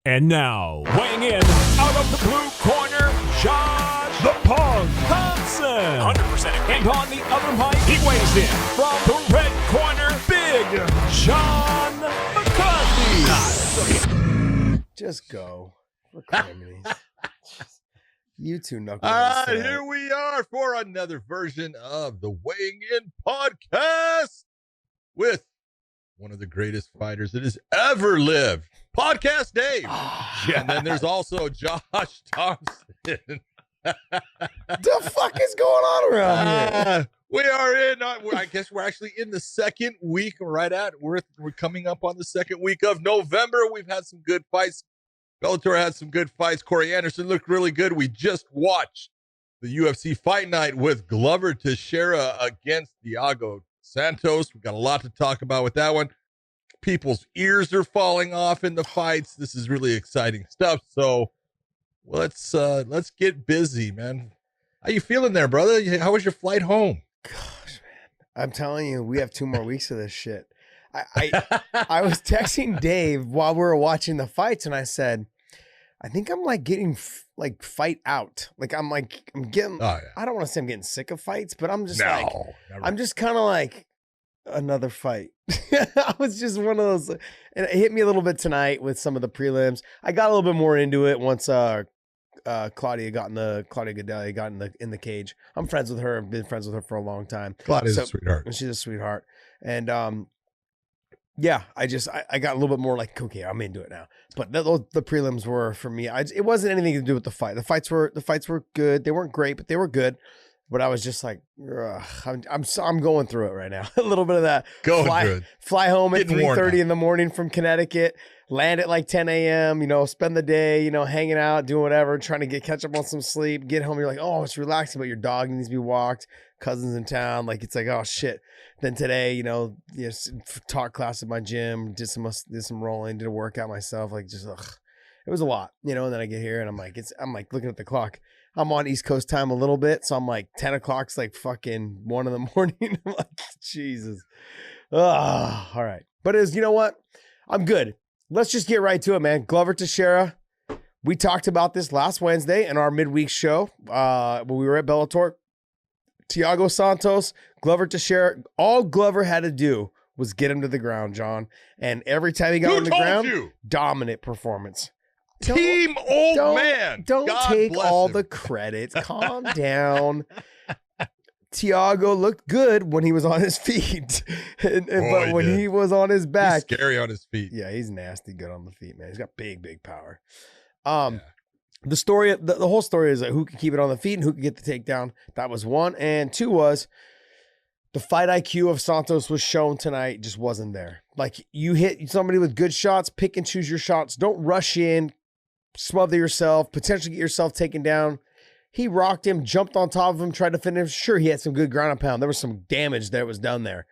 And now, weighing in out of the blue corner, Josh the Punk Thompson. 100% agree. And on the other mic, he weighs in from the red corner, Big John McCarthy. Just go. For criminy. You two knuckleheads. All right, here we are for another version of the Weighing In podcast with one of the greatest fighters that has ever lived, Podcast Dave. And then there's also Josh Thompson. The fuck is going on around here? We are in, I guess we're actually in the second week, we're coming up on the second week of November. We've had some good fights. Bellator had some good fights. Corey Anderson looked really good. We just watched the UFC Fight Night with Glover Teixeira against Thiago Santos. We've got a lot to talk about with that one. People's ears are falling off in the fights. This is really exciting stuff. So let's get busy, man. How you feeling there, brother? How was your flight home? Gosh, man. I'm telling you, we have 2 more weeks of this shit. I was texting Dave while we were watching the fights, and I said, I think I'm like getting like fight out. Like I'm getting. Oh, yeah. I don't want to say I'm getting sick of fights, but I'm just never. I'm just kind of like another fight. I was just one of those, and it hit me a little bit tonight with some of the prelims. I got a little bit more into it once Claudia Gadelha got in the cage. I'm friends with her. I've been friends with her for a long time. Claudia's a sweetheart. She's a sweetheart, and yeah, I got a little bit more like, okay, I'm into it now. But the prelims were for me. It wasn't anything to do with the fight. The fights were good. They weren't great, but they were good. But I was just like, I'm going through it right now. A little bit of that. Fly home at 3:30 in the morning from Connecticut. Land at like 10 a.m. Spend the day, hanging out, doing whatever, trying to catch up on some sleep. Get home, you're like, oh, it's relaxing, but your dog needs to be walked. Cousins in town, like it's like, oh shit. Then today, taught class at my gym, did some rolling, did a workout myself, like just it was a lot, and then I get here and I'm like looking at the clock. I'm on East Coast time a little bit, so I'm like 10 o'clock's like fucking 1 in the morning. I'm like, Jesus. All right. But you know what? I'm good. Let's just get right to it, man. Glover Teixeira. We talked about this last Wednesday in our midweek show when we were at Bellator. Thiago Santos, Glover Teixeira. All Glover had to do was get him to the ground, John. And every time he got on the ground, dominant performance. Team old man. Don't take all the credit. Calm down. Thiago looked good when he was on his feet, but when he was on his back, he's scary on his feet. Yeah, he's nasty good on the feet, man. He's got big power. The story, the whole story is who can keep it on the feet and who can get the takedown. That was one, and two was the fight IQ of Santos was shown tonight. Just wasn't there. Like you hit somebody with good shots, pick and choose your shots. Don't rush in, smother yourself, potentially get yourself taken down. He rocked him, jumped on top of him, tried to finish. Sure, he had some good ground and pound. There was some damage that was done there.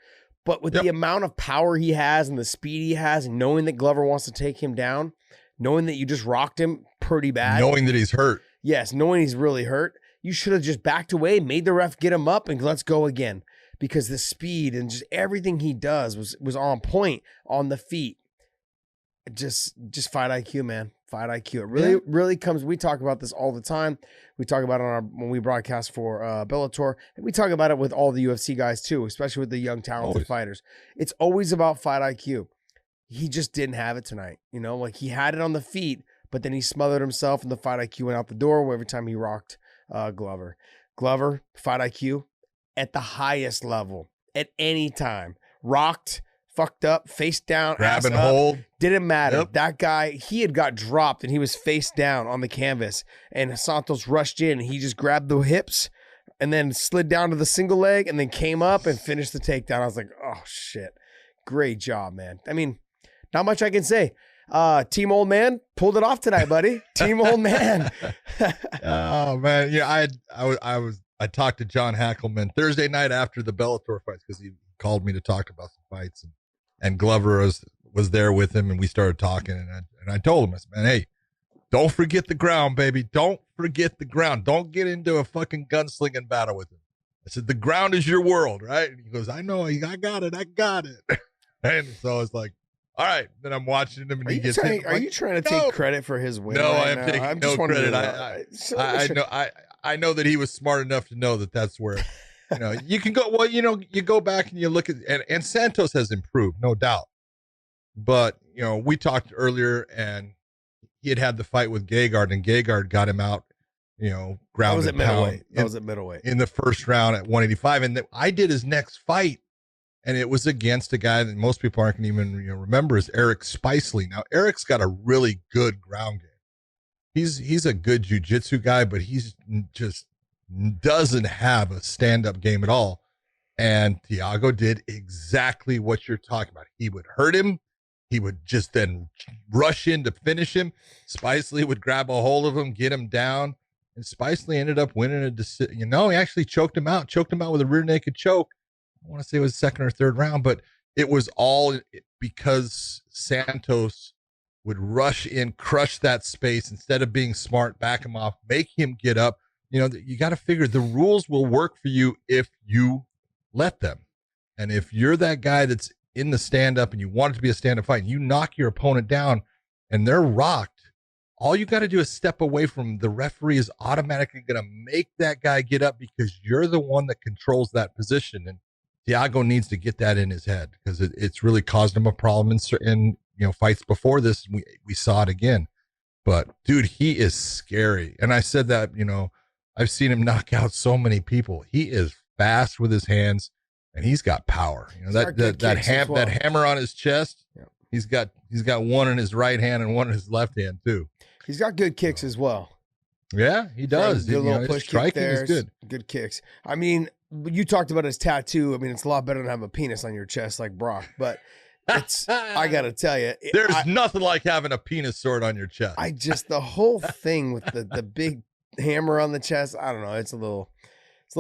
But with the amount of power he has and the speed he has, and knowing that Glover wants to take him down, knowing that you just rocked him pretty bad. Knowing that he's hurt. Yes, knowing he's really hurt. You should have just backed away, made the ref get him up, and let's go again. Because the speed and just everything he does was on point on the feet. Just fight IQ, man. Fight IQ. It really comes. We talk about this all the time. We talk about it when we broadcast for Bellator, and we talk about it with all the UFC guys too, especially with the young talented fighters. It's always about fight IQ. He just didn't have it tonight. Like he had it on the feet, but then he smothered himself, and the fight IQ went out the door every time he rocked Glover. Glover, fight IQ at the highest level at any time. Rocked. Fucked up, face down, grab and hold. Didn't matter. Yep. That guy, he had got dropped and he was face down on the canvas. And Santos rushed in and he just grabbed the hips and then slid down to the single leg and then came up and finished the takedown. I was like, oh shit. Great job, man. I mean, not much I can say. Team old man pulled it off tonight, buddy. Team old man. Oh man. Yeah, I talked to John Hackelman Thursday night after the Bellator fights because he called me to talk about some fights and Glover was there with him and we started talking and I told him, I said, man, hey, don't forget the ground, baby. Don't forget the ground. Don't get into a fucking gunslinging battle with him. I said, the ground is your world, right? And he goes, I know, I got it. And so it's like, All right, then I'm watching him, and he gets hit. Are you trying to take credit for his win? No, right I am now? taking no credit. I know that he was smart enough to know that that's where, you can go. Well, you go back and you look at, and Santos has improved, no doubt. But we talked earlier, and he had the fight with Gegard, and Gegard got him out. Ground that was at middleweight. That was at middleweight in the first round at 185, and I did his next fight. And it was against a guy that most people aren't going to even remember is Eric Spicely. Now, Eric's got a really good ground game. He's a good jiu-jitsu guy, but he's just doesn't have a stand-up game at all. And Thiago did exactly what you're talking about. He would hurt him. He would just then rush in to finish him. Spicely would grab a hold of him, get him down. And Spicely ended up winning a decision. He actually choked him out with a rear naked choke. I want to say it was second or third round, but it was all because Santos would rush in, crush that space instead of being smart, back him off, make him get up. You got to figure the rules will work for you if you let them. And if you're that guy that's in the stand up and you want it to be a stand up fight, and you knock your opponent down and they're rocked, all you got to do is step away from the referee is automatically going to make that guy get up because you're the one that controls that position. And Thiago needs to get that in his head because it's really caused him a problem in fights before this. We saw it again, but dude, he is scary. And I said that, I've seen him knock out so many people. He is fast with his hands and he's got power. That hammer on his chest. Yeah. He's got one in his right hand and one in his left hand too. He's got good kicks as well. Yeah, he does. Good little push kick there. Is good. Good kicks. I mean, you talked about his tattoo. I mean, it's a lot better than have a penis on your chest like Brock, but I got to tell you. There's nothing like having a penis sword on your chest. The whole thing with the big hammer on the chest, I don't know. It's a little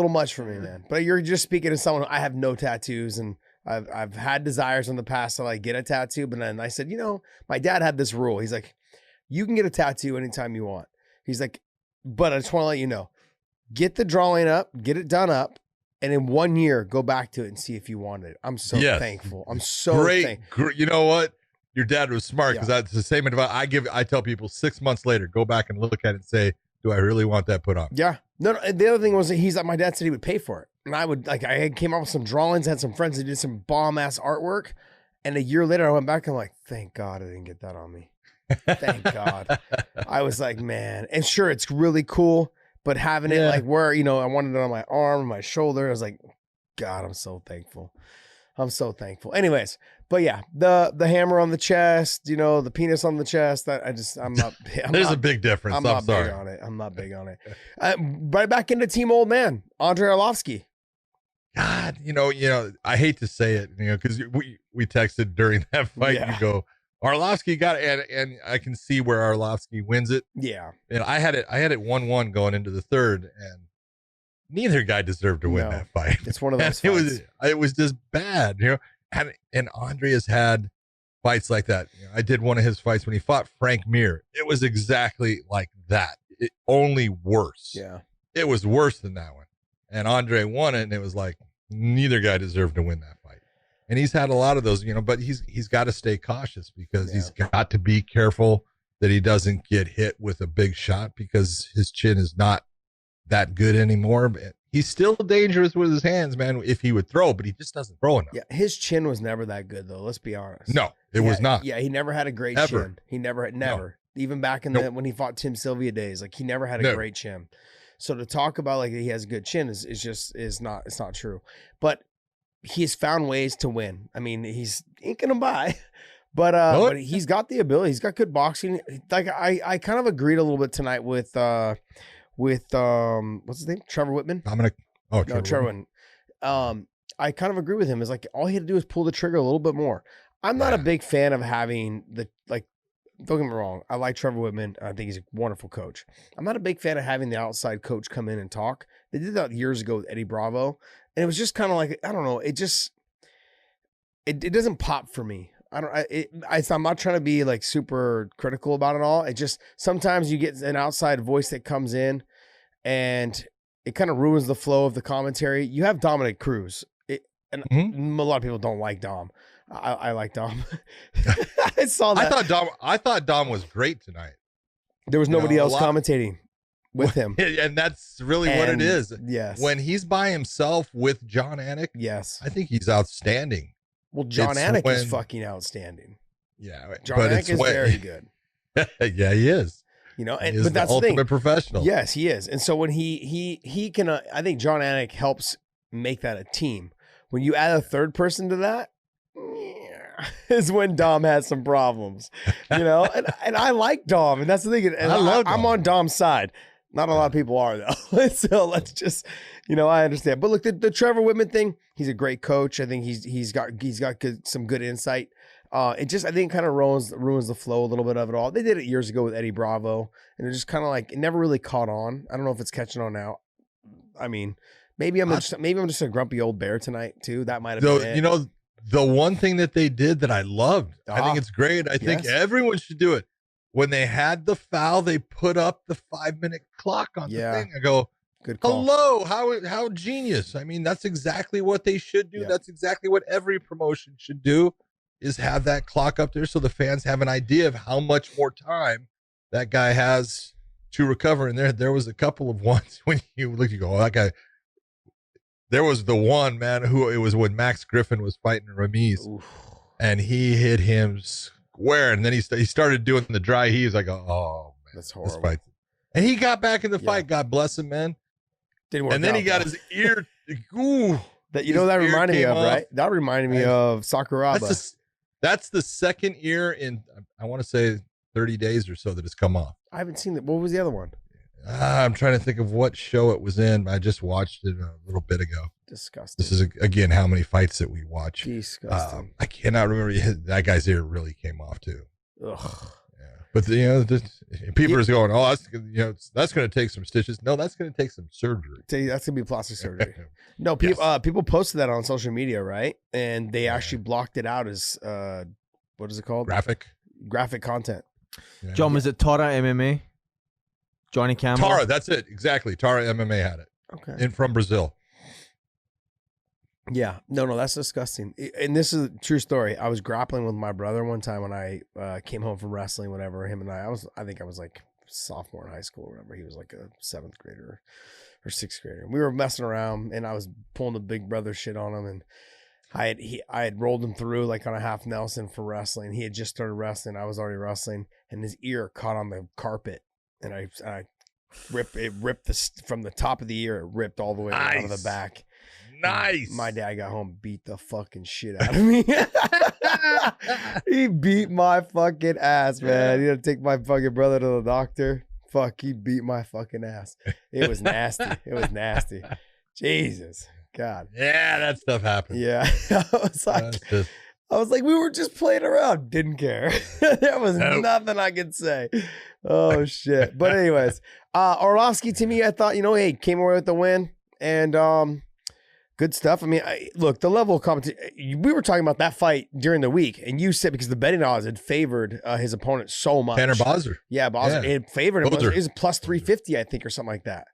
much for me, man. But you're just speaking to someone, I have no tattoos and I've had desires in the past to get a tattoo. But then I said, my dad had this rule. He's like, you can get a tattoo anytime you want. He's like, but I just want to let you know, get the drawing up, get it done up, and in 1 year, go back to it and see if you want it. I'm so thankful. I'm so thankful. You know what? Your dad was smart because that's the same advice I tell people 6 months later, go back and look at it and say, do I really want that put on? Yeah. No, the other thing was that my dad said he would pay for it. And I would I came up with some drawings, had some friends that did some bomb ass artwork. And a year later I went back and I'm like, thank God I didn't get that on me. Thank God. I was like, man, and sure, it's really cool, but having it where, I wanted it on my arm, my shoulder. I was like, God, I'm so thankful. I'm so thankful. Anyways, but yeah, the hammer on the chest, the penis on the chest. I'm not. There's a big difference. I'm not sorry. big on it. I'm not big on it. Right back into Team Old Man, Andrei Arlovski. God, I hate to say it, because we texted during that fight. Yeah. You go, Arlovski got it, and I can see where Arlovski wins it. Yeah, and I had it 1-1 going into the third, and neither guy deserved to win that fight. It's one of those fights. It was just bad, and Andre has had fights like that. I did one of his fights when he fought Frank Mir. It was exactly like that. Only worse. Yeah, it was worse than that one. And Andre won it, and it was like neither guy deserved to win that fight. And he's had a lot of those, but he's got to stay cautious because he's got to be careful that he doesn't get hit with a big shot because his chin is not that good anymore. But he's still dangerous with his hands, man, if he would throw, but he just doesn't throw enough. Yeah, his chin was never that good, though. Let's be honest. No, it was not. Yeah, he never had a great chin. He never. No. Even back in when he fought Tim Sylvia days, he never had a great chin. So to talk about he has a good chin is not true. But he's found ways to win. I mean, he's inking them by, but he's got the ability. He's got good boxing. I kind of agreed a little bit tonight with what's his name? Trevor Whitman. Trevor Whitman. I kind of agree with him. Is all he had to do is pull the trigger a little bit more. I'm not a big fan of having don't get me wrong. I like Trevor Whitman. I think he's a wonderful coach. I'm not a big fan of having the outside coach come in and talk. They did that years ago with Eddie Bravo. And it was just kind of I don't know. It doesn't pop for me. I'm not trying to be super critical about it all. It just, sometimes you get an outside voice that comes in and it kind of ruins the flow of the commentary. You have Dominic Cruz. A lot of people don't like Dom. I like Dom. I saw that. I thought Dom was great tonight. There was nobody else commentating with him. And that's really what it is. Yes. When he's by himself with John Anik, yes, I think he's outstanding. Well, John Anik is fucking outstanding. Yeah. John Anik is very good. Yeah, he is. You know, and but that's the ultimate thing. Professional. Yes, he is. And so when he can, I think John Anik helps make that a team. When you add a third person to that, is when Dom has some problems, you know. And I like Dom, and that's the thing. And I'm on Dom's side. Not a lot of people are though. So let's just, you know, I understand. But look, the Trevor Whitman thing. He's a great coach. I think he's got some good insight. It just, I think, kind of ruins the flow a little bit of it all. They did it years ago with Eddie Bravo, and it just kind of like it never really caught on. I don't know if it's catching on now. I mean, maybe I'm just a grumpy old bear tonight too. That might have been it. You know, the one thing that they did that I loved, I think it's great. I think everyone should do it. When they had the foul, they put up the 5-minute clock on the thing. I go, good call. Hello, how genius. I mean, that's exactly what they should do. Yeah. That's exactly what every promotion should do, is have that clock up there so the fans have an idea of how much more time that guy has to recover. And there was a couple of ones when you look, you go, oh, that guy. There was the one, man, who it was when Max Griffin was fighting Ramiz. Oof. And he hit him square, and then he started doing the dry heaves. I go, oh, man, that's horrible. This fight. And he got back in the fight. God bless him, man. Didn't work. And then he got his ear. Ooh, that that reminded me of, right? That reminded me of Sakuraba. That's the second ear in, I want to say, 30 days or so that it's come off. I haven't seen it. What was the other one? I'm trying to think of what show it was in. I just watched it a little bit ago. Disgusting. This is, again, how many fights that we watch. Disgusting. I cannot remember. That guy's ear really came off, too. Ugh. Yeah. But, people are going, oh, that's going to take some stitches. No, that's going to take some surgery. That's going to be plastic surgery. No, people posted that on social media, right? And they actually blocked it out as, what is it called? Graphic content. Yeah. John, was it Tara MMA? Johnny Campbell? Tara, that's it. Exactly. Tara MMA had it. Okay. From Brazil. Yeah. No, that's disgusting. And this is a true story. I was grappling with my brother one time when I came home from wrestling, whatever. Him and I think I was like sophomore in high school, whatever. He was like a 7th grader or 6th grader. We were messing around, and I was pulling the big brother shit on him, and I had rolled him through like on a half Nelson for wrestling. He had just started wrestling. I was already wrestling, and his ear caught on the carpet. And I ripped from the top of the ear. It ripped all the way out of the back. Nice. And my dad got home, beat the fucking shit out of me. He beat my fucking ass, man. He had to take my fucking brother to the doctor. Fuck, he beat my fucking ass. It was nasty. Jesus, God. Yeah, that stuff happened. Yeah, I was like, we were just playing around. Didn't care. There was nothing I could say. Oh, shit. But anyways, Arlovsky, to me, I thought, hey, came away with the win. And good stuff. I mean, look, the level of competition. We were talking about that fight during the week. And you said because the betting odds had favored his opponent so much. Tanner Bosser. Yeah, Bosser. Yeah. It favored him. It was plus 350, I think, or something like that.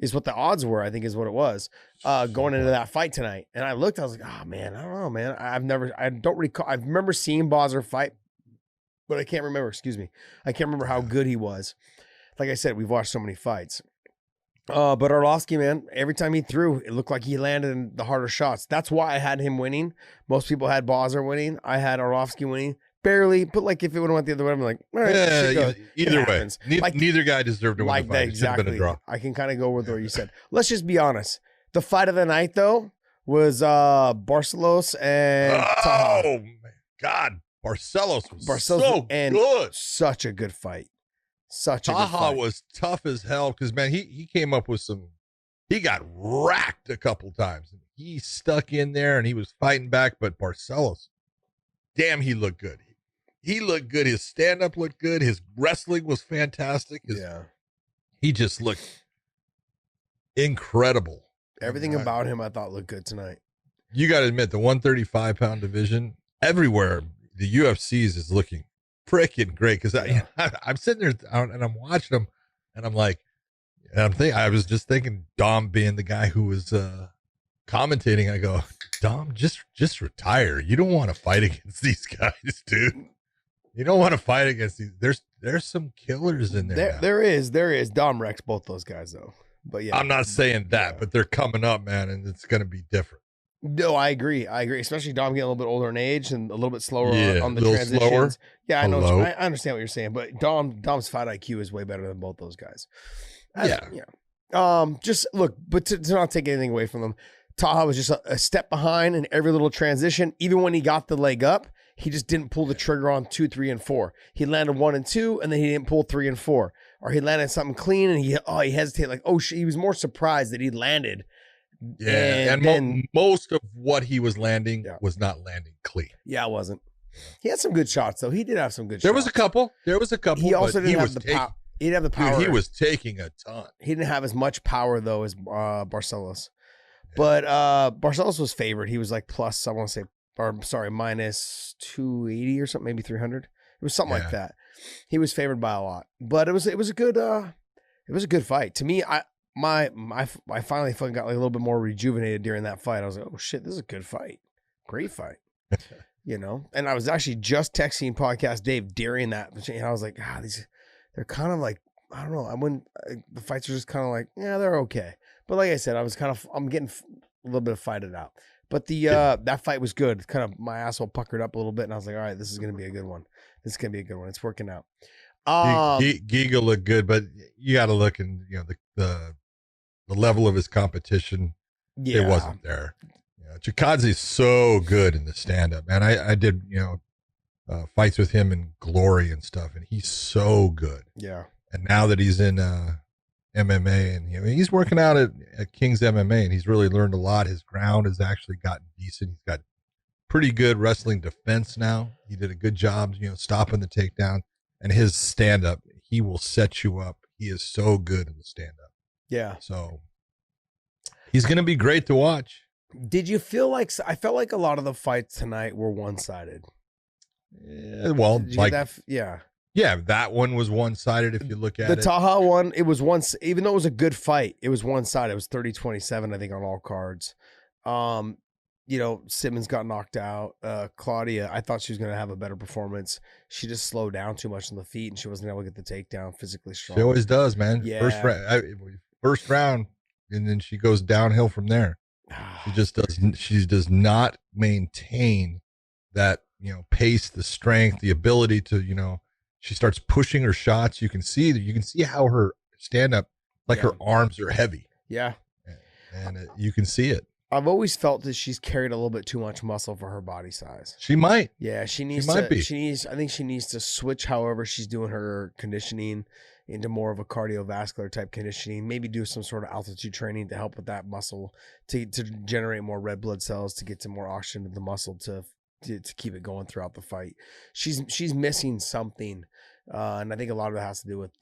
Is what the odds were, I think is what it was, going into that fight tonight. And I looked, I was like, oh man, I don't know, man. I don't recall. I remember seeing Bosser fight, but I can't remember, I can't remember how good he was. Like I said, we've watched so many fights. But Arlovsky, man, every time he threw, it looked like he landed in the harder shots. That's why I had him winning. Most people had Bosser winning. I had Arlovsky winning. Barely, but like if it would have went the other way, I'm like, all right, either way. Neither guy deserved to win the fight. Exactly. Been a draw. I can kind of go with what you said. Let's just be honest. The fight of the night, though, was Barcelos and Taha. Oh, my God. Barcelos was so good. Such a good fight. Taha was tough as hell because, man, he came up with he got racked a couple times. He stuck in there and he was fighting back, but Barcelos, damn, he looked good. He looked good. His stand-up looked good. His wrestling was fantastic. He just looked incredible. Everything about him I thought looked good tonight. You got to admit, the 135-pound division, everywhere, the UFC's is looking freaking great. Because I'm sitting there and I'm watching them, and I'm like, I was just thinking Dom being the guy who was commentating. I go, Dom, just retire. You don't want to fight against these guys, dude. You don't want to fight against these. There's some killers in there. There is. Dom wrecks both those guys though. But yeah, I'm not saying that, but they're coming up, man, and it's going to be different. No, I agree. Especially Dom getting a little bit older in age and a little bit slower on the a little transitions. slower. Yeah, I know. I understand what you're saying, but Dom's fight IQ is way better than both those guys. Just look, but to not take anything away from them, Taha was just a step behind in every little transition. Even when he got the leg up, he just didn't pull the trigger on 2, 3, and 4. He landed 1 and 2, and then he didn't pull 3 and 4. Or he landed something clean, and he hesitated. Like, he was more surprised that he landed. Yeah, and then, most of what he was landing was not landing clean. Yeah, it wasn't. He had some good shots, though. He did have some good shots. There was a couple. He also didn't have the power. He didn't have the power. Dude, he was taking a ton. He didn't have as much power, though, as Barcelos. But Barcelos was favored. He was like plus, I want to say, minus 280 or something, maybe 300. It was something like that. He was favored by a lot. But it was a good fight. To me, I finally fucking got like a little bit more rejuvenated during that fight. I was like, oh shit, this is a good fight. Great fight. And I was actually just texting podcast Dave during that. And I was like, they're kind of like, I don't know. The fights are just kind of like, yeah, they're okay. But like I said, I'm getting a little bit of fight it out. But that fight was good. Kind of my asshole puckered up a little bit. And I was like, all right, this is going to be a good one. It's working out. Giga looked good, but you got to look and the level of his competition. It wasn't there. Chikadze's so good in the stand up, man. I did fights with him in Glory and stuff, and he's so good. Yeah. And now that he's in MMA, and he's working out at King's MMA, and he's really learned a lot. His ground has actually gotten decent. He's got pretty good wrestling defense now. He did a good job, stopping the takedown. And his stand-up, he will set you up. He is so good in the stand-up. Yeah. So he's going to be great to watch. Did you feel like, I felt like a lot of the fights tonight were one-sided. Yeah, well, like, that one was one-sided if you look at it. The Taha one, it was even though it was a good fight, it was one-sided. It was 30-27, I think, on all cards. Simmons got knocked out. Claudia, I thought she was going to have a better performance. She just slowed down too much on the feet, and she wasn't able to get the takedown physically strong. She always does, man. Yeah. First round, and then she goes downhill from there. She does not maintain that, pace, the strength, the ability to, she starts pushing her shots. You can see how her stand-up, her arms are heavy. Yeah. And you can see it. I've always felt that she's carried a little bit too much muscle for her body size. She might. Yeah, she needs I think she needs to switch however she's doing her conditioning into more of a cardiovascular type conditioning. Maybe do some sort of altitude training to help with that muscle to generate more red blood cells, to get some more oxygen to the muscle to keep it going throughout the fight. She's missing something, and I think a lot of it has to do with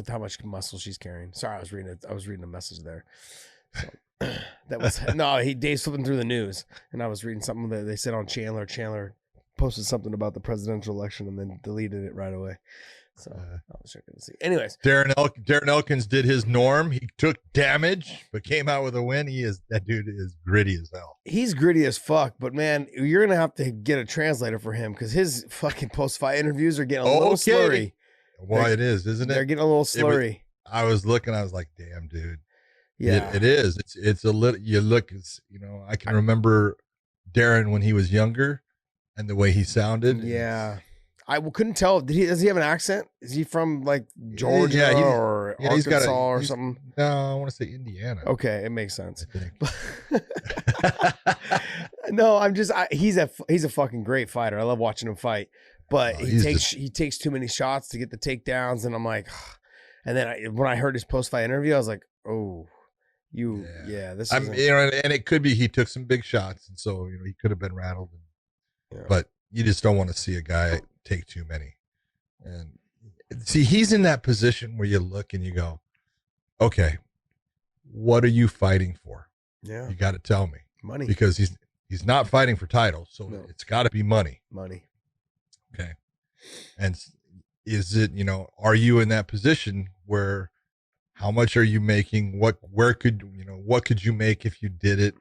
how much muscle she's carrying. Sorry, I was reading a message there. So, that was Dave's flipping through the news, and I was reading something that they said on Chandler. Chandler posted something about the presidential election and then deleted it right away. So I was checking to see. Anyways, Darren Elkins did his norm. He took damage, but came out with a win. That dude is gritty as hell. He's gritty as fuck, but man, you're gonna have to get a translator for him because his fucking post-fight interviews are getting a little slurry. Well, it is, isn't it? They're getting a little slurry. I was looking, I was like, damn, dude. Yeah, it is. It's a little, I can remember Darren when he was younger and the way he sounded. Yeah. I couldn't tell. Does he have an accent? Is he from like Georgia or Arkansas or something? No, I want to say Indiana. Okay, it makes sense. No, he's a fucking great fighter. I love watching him fight. But he takes too many shots to get the takedowns, and I'm like, and then when I heard his post-fight interview, I was like, oh, this. And it could be he took some big shots, and so he could have been rattled. But you just don't want to see a guy take too many. And see, he's in that position where you look and you go, okay, what are you fighting for? Yeah, you got to tell me. Money, because he's not fighting for titles, so it's got to be money. Money. Okay. And is it, are you in that position where how much are you making? What could you make if you did it,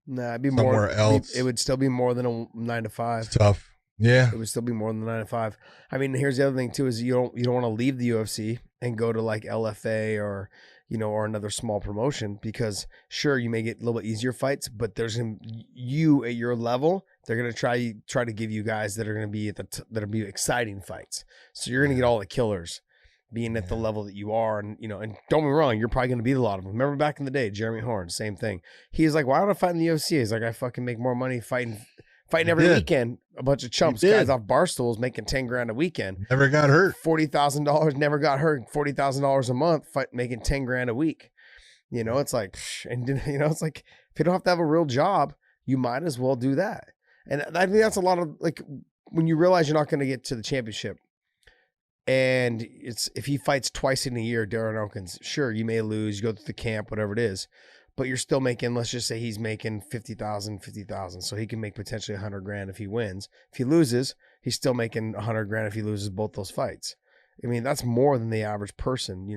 Nah, it'd be somewhere else? It would still be more than a 9 to 5. It's tough. Yeah. It would still be more than 9 to 5. I mean, here's the other thing too, is you don't want to leave the UFC and go to like LFA or another small promotion, because sure, you may get a little bit easier fights, but there's you at your level, they're gonna try to give you guys that are gonna be that'll be exciting fights. So you're gonna get all the killers being at the level that you are, and and don't be wrong, you're probably gonna beat a lot of them. Remember back in the day, Jeremy Horn, same thing. He's like, why would I fight in the UFC? He's like, I fucking make more money fighting every weekend. A bunch of chumps, guys off bar stools making 10 grand a weekend. Never got hurt. $40,000, never got hurt. $40,000 a month, making 10 grand a week. It's like, and it's like, if you don't have to have a real job, you might as well do that. And I think that's a lot of, like, when you realize you're not going to get to the championship, and if he fights twice in a year, Darren Elkins, sure, you may lose, you go through the camp, whatever it is, but you're still making, let's just say he's making 50,000. So he can make potentially 100 grand if he wins. If he loses, he's still making 100 grand if he loses both those fights. I mean, that's more than the average person,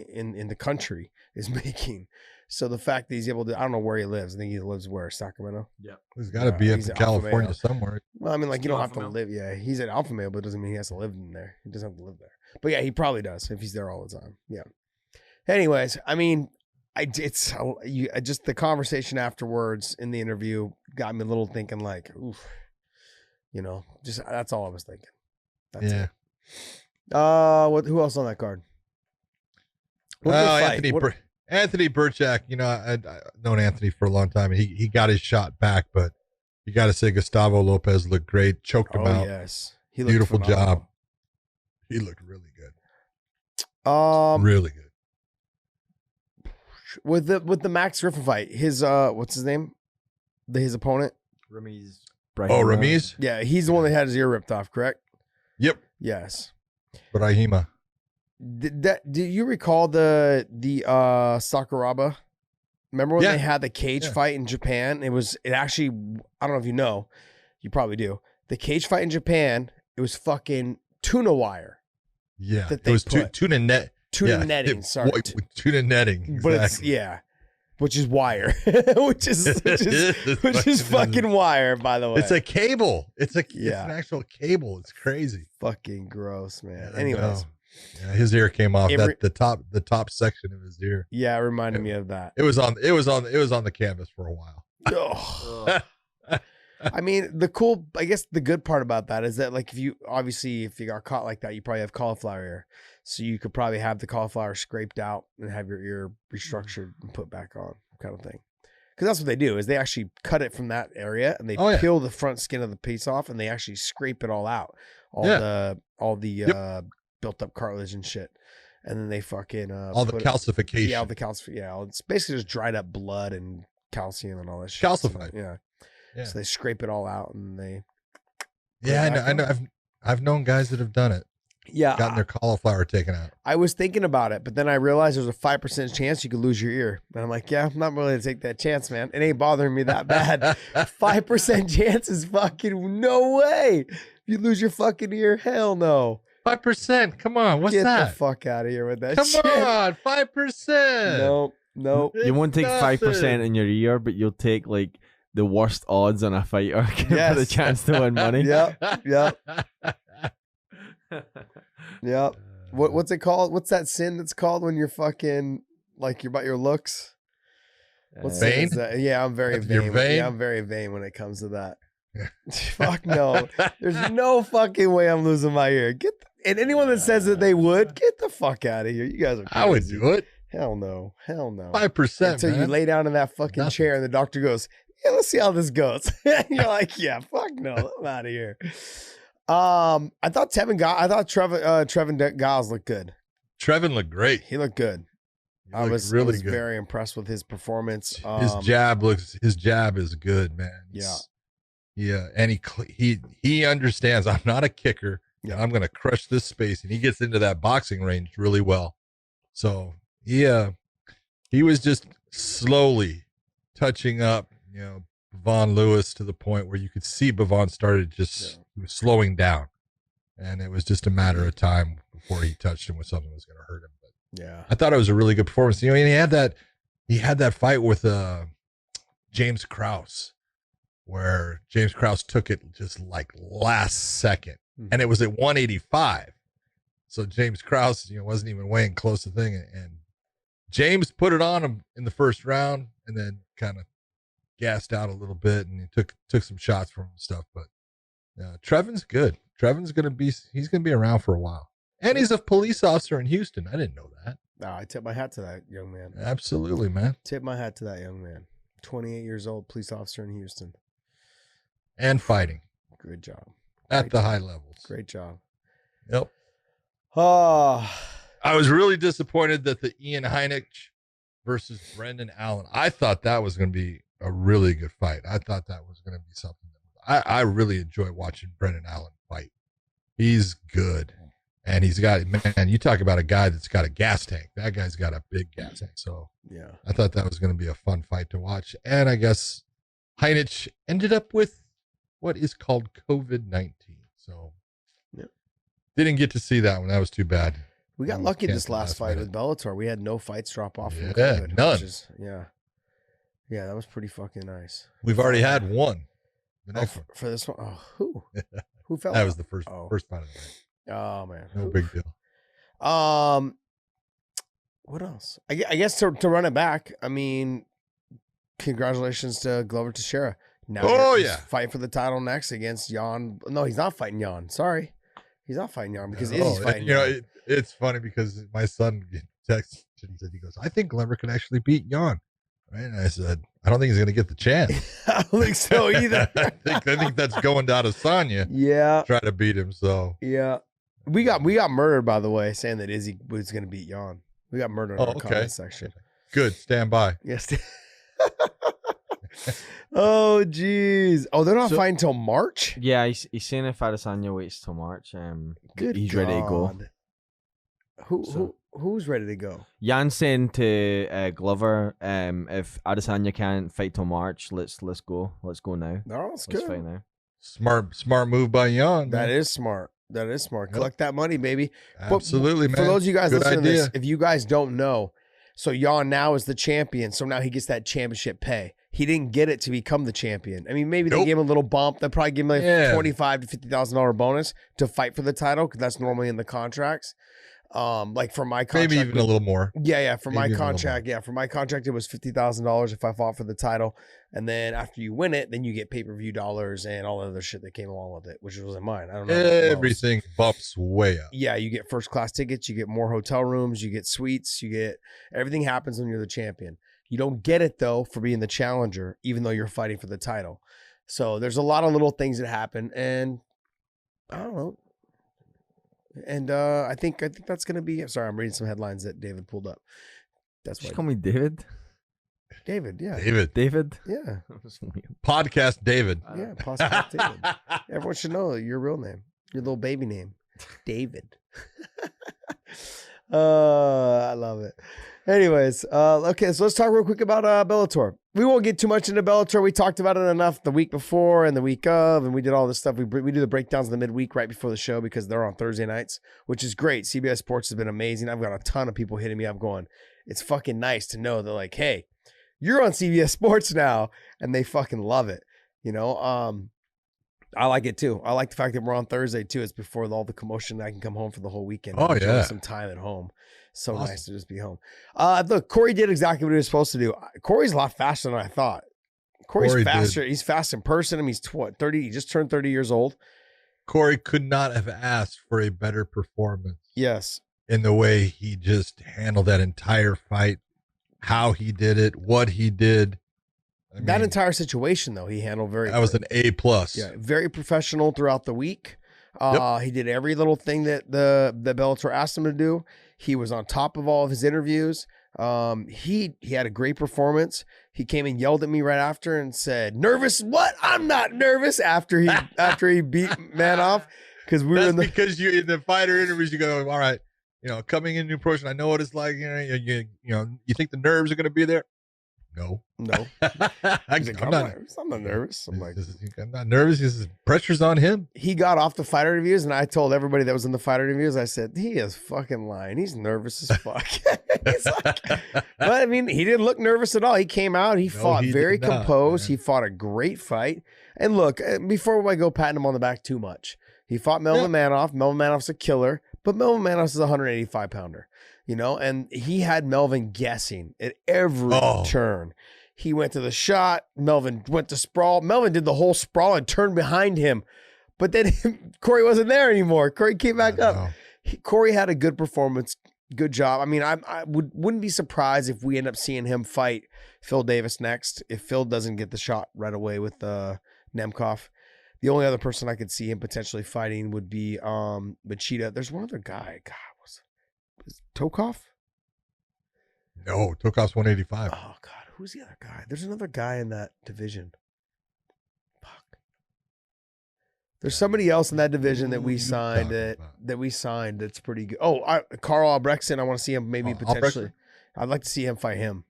in the country is making. So the fact that he's able to, I don't know where he lives. I think he lives where? Sacramento? Yeah. He's got to be up in California somewhere. Well, I mean, like, you don't have to live. Yeah, he's at Alpha Male, but it doesn't mean he has to live in there. He doesn't have to live there. But yeah, he probably does if he's there all the time. Yeah. Anyways, I mean, just the conversation afterwards in the interview got me a little thinking, like, oof, just that's all I was thinking. That's it. Who else on that card? Anthony Burchak. I've known Anthony for a long time, and he got his shot back, but you got to say Gustavo Lopez looked great, choked him out. Yes, beautiful job. He looked really good. Really good. With the Max Griffin fight, his what's his name? His opponent? Ramiz. Ramiz? Yeah, he's the one that had his ear ripped off, correct? Yep. Yes. Brahima. Do you recall the Sakuraba? Remember when they had the cage fight in Japan? It actually, I don't know if you know, you probably do. The cage fight in Japan, it was fucking tuna wire. Yeah. It was tuna net. Tuna netting, sorry. Tuna netting. Exactly. But it's, which is wire. which is fucking wire, by the way. It's a cable. It's an actual cable. It's crazy. Fucking gross, man. Anyways. Yeah, his ear came off. The top section of his ear. Yeah, it reminded me of that. It was on the canvas for a while. I mean, the good part about that is that, like, if you got caught like that, you probably have cauliflower ear. So you could probably have the cauliflower scraped out and have your ear restructured and put back on, kind of thing. Because that's what they do, is they actually cut it from that area and they peel the front skin of the piece off and they actually scrape it all out. All the built up cartilage and shit. And then they fucking all the calcification. Yeah, all the calcification. Yeah, it's basically just dried up blood and calcium and all that shit. Calcified. So, yeah. So they scrape it all out and they. Yeah, I know. I've known guys that have done it. Yeah, gotten their cauliflower taken out. I was thinking about it, but then I realized there's a 5% chance you could lose your ear. And I'm like, yeah, I'm not really to take that chance, man. It ain't bothering me that bad. 5% chance is fucking no way. If you lose your fucking ear, hell no. 5%. Come on, what's that? Get the fuck out of here with that shit. Come on, 5%. Nope. You won't take 5% in your ear, but you'll take like the worst odds on a fighter for the chance to win money. Yep. Yep. What's it called? What's that sin that's called when you're fucking like you're about your looks? What's vain? Yeah, I'm very vain. Yeah, I'm very vain when it comes to that. Fuck no. There's no fucking way I'm losing my ear. And anyone that says that they would, get the fuck out of here. You guys are crazy. I would do it. Hell no. 5%. Until you lay down in that fucking chair and the doctor goes, yeah, let's see how this goes. You're like, yeah, fuck no. I'm out of here. I thought Trevin Giles looked good. Trevin looked great. He looked good. I was good. Very impressed with his performance. His jab is good, man. Yeah, and he understands. I'm not a kicker. Yeah, I'm gonna crush this space, and he gets into that boxing range really well. So he was just slowly touching up, Bavon Lewis to the point where you could see Bavon started just slowing down. and it was just a matter of time before he touched him with something that was going to hurt him. But Yeah, I thought it was a really good performance. And he had that fight with James Krause, where James Krause took it just like last second, and it was at 185. So James Krause, wasn't even weighing close to the thing, and James put it on him in the first round, and then kind of gassed out a little bit, and he took some shots from him and stuff. But Trevin's good. Trevin's he's gonna be around for a while, and he's a police officer in Houston. I didn't know that. No, I tip my hat to that young man. Absolutely, man. Tip my hat to that young man. 28 years old, police officer in Houston, and fighting. Good job at the high levels. Great job. Yep. Oh, I was really disappointed that the Ian Heineck versus Brendan Allen. I thought that was going to be a really good fight. I thought that was going to be something. I really enjoy watching Brendan Allen fight. He's good. And he's got, man, you talk about a guy that's got a gas tank. That guy's got a big gas tank. So yeah, I thought that was going to be a fun fight to watch. And I guess Heineck ended up with what is called COVID-19. So didn't get to see that one. That was too bad. We got lucky this last fight with Bellator. We had no fights drop off from COVID. None. Yeah, that was pretty fucking nice. We've already had one. The next one. For this one. Oh, who fell? That out? was the first fight of the night. Oh man, no big deal. What else? I guess to run it back. I mean, congratulations to Glover Teixeira. Now he's fighting for the title next against Jan. No, he's not fighting Jan. Sorry, he's not fighting Jan because Izzy's fighting. It's funny because my son texted. He goes, "I think Glover could actually beat Jan." Right? And I said, "I don't think he's going to get the chance." I don't think so either. I think that's going down to Sonya. Yeah, try to beat him. So yeah, we got murdered, by the way, saying that Izzy was going to beat Jan. We got murdered in the comment section. Good, stand by. Yes. Oh geez. Oh, they're not fighting till March? Yeah, he's saying if Adesanya waits till March, he's ready to go. Who's ready to go? Jan's saying to Glover, if Adesanya can't fight till March, let's go. Let's go now. No, that's good. Fight now. Smart move by Jan. That is smart. Collect that money, baby. Absolutely, man. For those of you guys listening to this, idea. if you guys don't know, so Jan now is the champion, so now he gets that championship pay. He didn't get it to become the champion. I mean, maybe they gave him a little bump. They probably give him like $25,000 to $50,000 bonus to fight for the title because that's normally in the contracts. Like for my contract, maybe even a little more. Yeah. For my contract, it was $50,000 if I fought for the title, and then after you win it, then you get pay-per-view dollars and all the other shit that came along with it, which wasn't mine. I don't know. Everything bumps way up. Yeah, you get first-class tickets, you get more hotel rooms, you get suites, everything happens when you're the champion. You don't get it though for being the challenger, even though you're fighting for the title. So there's a lot of little things that happen, and I don't know. And I think that's gonna be. Sorry, I'm reading some headlines that David pulled up. That's why. Just call me David. David, yeah. David. Yeah. Podcast David. Yeah, podcast David. Everyone should know your real name, your little baby name, David. I love it. Anyways, okay, so let's talk real quick about Bellator. We won't get too much into Bellator. We talked about it enough the week before and the week of, and we did all this stuff. We do the breakdowns in the midweek right before the show because they're on Thursday nights, which is great. CBS Sports has been amazing. I've got a ton of people hitting me up going, it's fucking nice to know they're like, hey, you're on CBS Sports now, and they fucking love it. I like it too. I like the fact that we're on Thursday too. It's before all the commotion. I can come home for the whole weekend. Enjoy some time at home. So awesome. Nice to just be home. Look, Corey did exactly what he was supposed to do. Corey's a lot faster than I thought. Corey's faster. He's fast in person. I mean, he's 30. He just turned 30 years old. Corey could not have asked for a better performance. Yes. In the way he just handled that entire fight, how he did it, what he did. That entire situation, though, he handled very That was an A+. Yeah, very professional throughout the week. He did every little thing that the Bellator asked him to do. He was on top of all of his interviews. He had a great performance. He came and yelled at me right after and said, "Nervous? What? I'm not nervous." After he beat Manoff, because we were because you in the fighter interviews you go, all right, coming in new person, I know what it's like. You think the nerves are going to be there? No. He's like, I'm not nervous. I'm like, I'm not nervous. He says, pressure's on him. He got off the fight interviews, and I told everybody that was in the fight interviews, I said, he is fucking lying. He's nervous as fuck. He's like, but I mean, he didn't look nervous at all. He came out, he fought very composed. He fought a great fight. And look, before I go patting him on the back too much, he fought Melvin Manoff. Melvin Manoff's a killer, but Melvin Manoff is a 185 pounder. You know, and he had Melvin guessing at every turn. He went to the shot. Melvin went to sprawl. Melvin did the whole sprawl and turned behind him. But then Corey wasn't there anymore. Corey came back up. Corey had a good performance. Good job. I mean, I wouldn't be surprised if we end up seeing him fight Phil Davis next. If Phil doesn't get the shot right away with Nemkov. The only other person I could see him potentially fighting would be Machida. There's one other guy. God, is Tokov? No, Tokov's 185. Oh God, who's the other guy? There's another guy in that division. Fuck. There's somebody else in that division that we signed that's pretty good. Oh, Carl Albrechtsen. I want to see him maybe potentially. I'd like to see him fight him.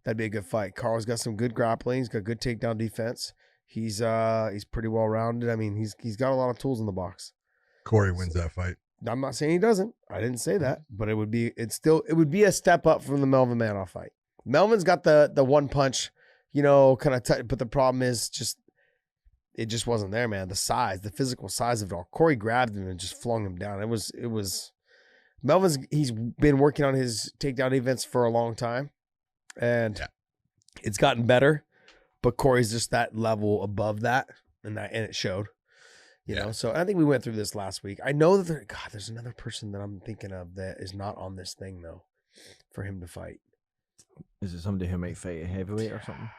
That'd be a good fight. Carl's got some good grappling. He's got good takedown defense. He's pretty well rounded. I mean, he's got a lot of tools in the box. Corey wins that fight. I'm not saying he doesn't. I didn't say that, but it would be a step up from the Melvin Manoff fight. Melvin's got the one punch, kind of but the problem is it just wasn't there, man. The size, the physical size of it all. Corey grabbed him and just flung him down. It was he's been working on his takedown defense for a long time, and it's gotten better, but Corey's just that level above that, and it showed. You know, so I think we went through this last week. I know that there's another person that I'm thinking of that is not on this thing though, for him to fight. Is it somebody who might fight a heavyweight or something?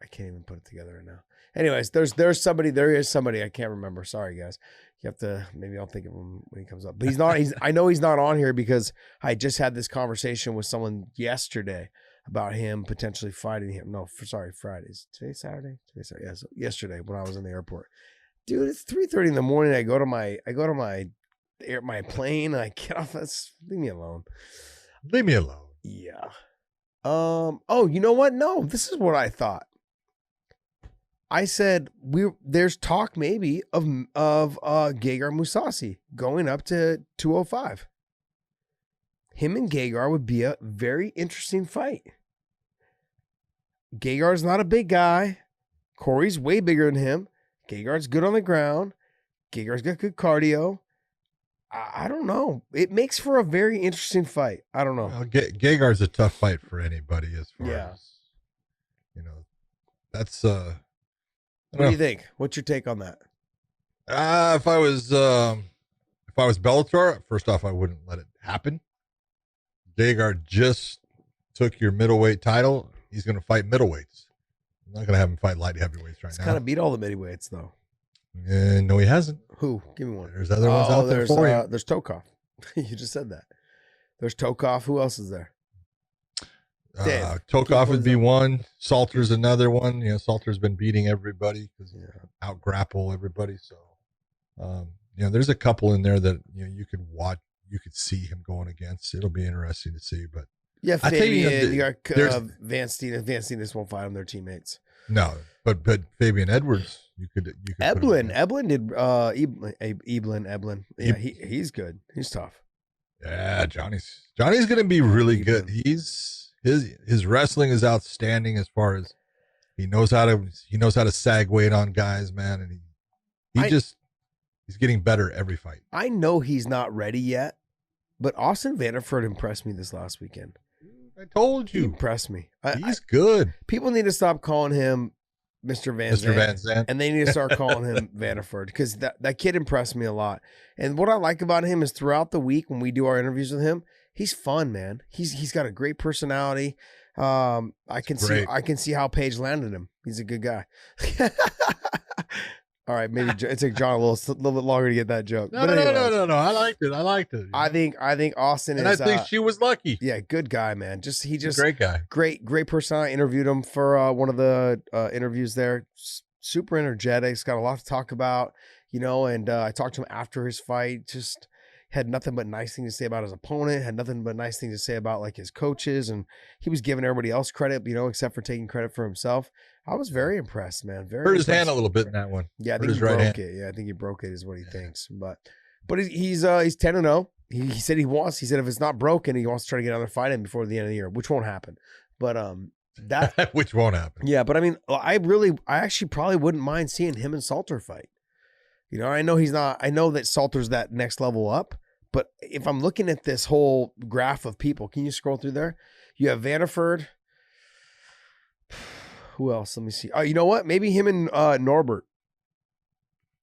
I can't even put it together right now. Anyways, there is somebody I can't remember. Sorry guys. You have to, maybe I'll think of him when he comes up. But I know he's not on here because I just had this conversation with someone yesterday about him potentially fighting him. No, Fridays. Today's Saturday? Yeah, so yesterday when I was in the airport. Dude, it's 3:30 in the morning. I go to my plane and I get off. Leave me alone. Leave me alone. Yeah. Oh, you know what? No, this is what I thought. I said there's talk maybe of Gegard Mousasi going up to 205. Him and Gegard would be a very interesting fight. Gegard's not a big guy. Corey's way bigger than him. Gegard's good on the ground. Gegard's got good cardio. I don't know. It makes for a very interesting fight. I don't know. Well, Gegard's a tough fight for anybody as far as, that's... what do you think? What's your take on that? If I was Bellator, first off, I wouldn't let it happen. Gegard just took your middleweight title. He's going to fight middleweights. I'm not going to have him fight light heavyweights right now. He's kind of beat all the middleweights, though. No, he hasn't. Who? Give me one. There's other ones out there for you. There's Tokov. You just said that. There's Tokov. Who else is there? Tokov would be one. Salter's another one. Salter's been beating everybody because out grapple everybody. So, there's a couple in there that you could watch. You could see him going against. It'll be interesting to see. But Fabian, you got Van Steenis. Van Steenis won't fight him. They're teammates. No, but Fabian Edwards, you could. Eblin did. Eblin. Yeah, he's good. He's tough. Yeah, Johnny's going to be really good. His wrestling is outstanding as far as he knows how to sag weight on guys, man, and he's getting better every fight. I know he's not ready yet, but Austin Vanderford impressed me this last weekend. I told you. He impressed me. He's good. People need to stop calling him Mr. Van Zandt, and they need to start calling him Vanderford because that kid impressed me a lot. And what I like about him is throughout the week when we do our interviews with him, he's fun, man. He's got a great personality. I can see how Paige landed him. He's a good guy. All right, maybe it took John a little bit longer to get that joke. No. I liked it. I think Austin and is. I think she was lucky. Yeah, good guy, man. Great guy. Great personality. I interviewed him for one of the interviews there. Super energetic. He's got a lot to talk about, and I talked to him after his fight. Just, had nothing but nice things to say about his opponent, had nothing but nice things to say about like his coaches, and he was giving everybody else credit, except for taking credit for himself. I was very impressed, man. Very hurt impressed. his hand a little bit in that one. Yeah, I think he broke it. Yeah, I think he broke it is what he thinks. But he's 10-0. He said he said if it's not broken, he wants to try to get another fight in before the end of the year, which won't happen. But that which won't happen. Yeah, but I mean, I actually probably wouldn't mind seeing him and Salter fight. I know he's not. I know that Salter's that next level up. But if I'm looking at this whole graph of people, can you scroll through there? You have Vanderford. Who else? Let me see. Oh, you know what? Maybe him and Norbert.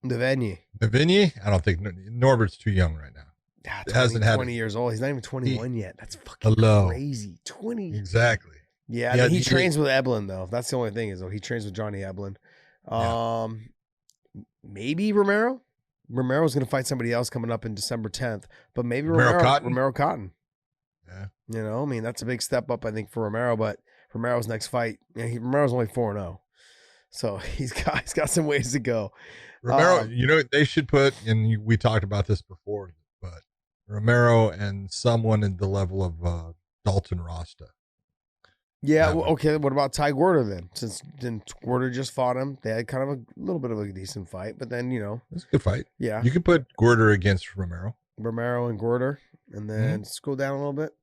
Devaney. I don't think Norbert's too young right now. Yeah, hasn't had 20 years old. He's not even 21 yet. That's fucking crazy. 20. Exactly. Yeah, he trains with Eblin though. That's the only thing is though he trains with Johnny Eblin. Maybe Romero. Romero's going to fight somebody else coming up in December 10th, but maybe Romero Cotton. Yeah. I mean that's a big step up I think for Romero, but Romero's next fight, Romero's only 4-0, so he's got some ways to go. Romero, they should put, and we talked about this before, but Romero and someone in the level of Dalton Rasta. Yeah, okay. What about Ty Gorder then? Since Gorder just fought him, they had kind of a little bit of a decent fight, but then it's a good fight. Yeah, you could put Gorder against Romero and Gorder, and then scroll down a little bit.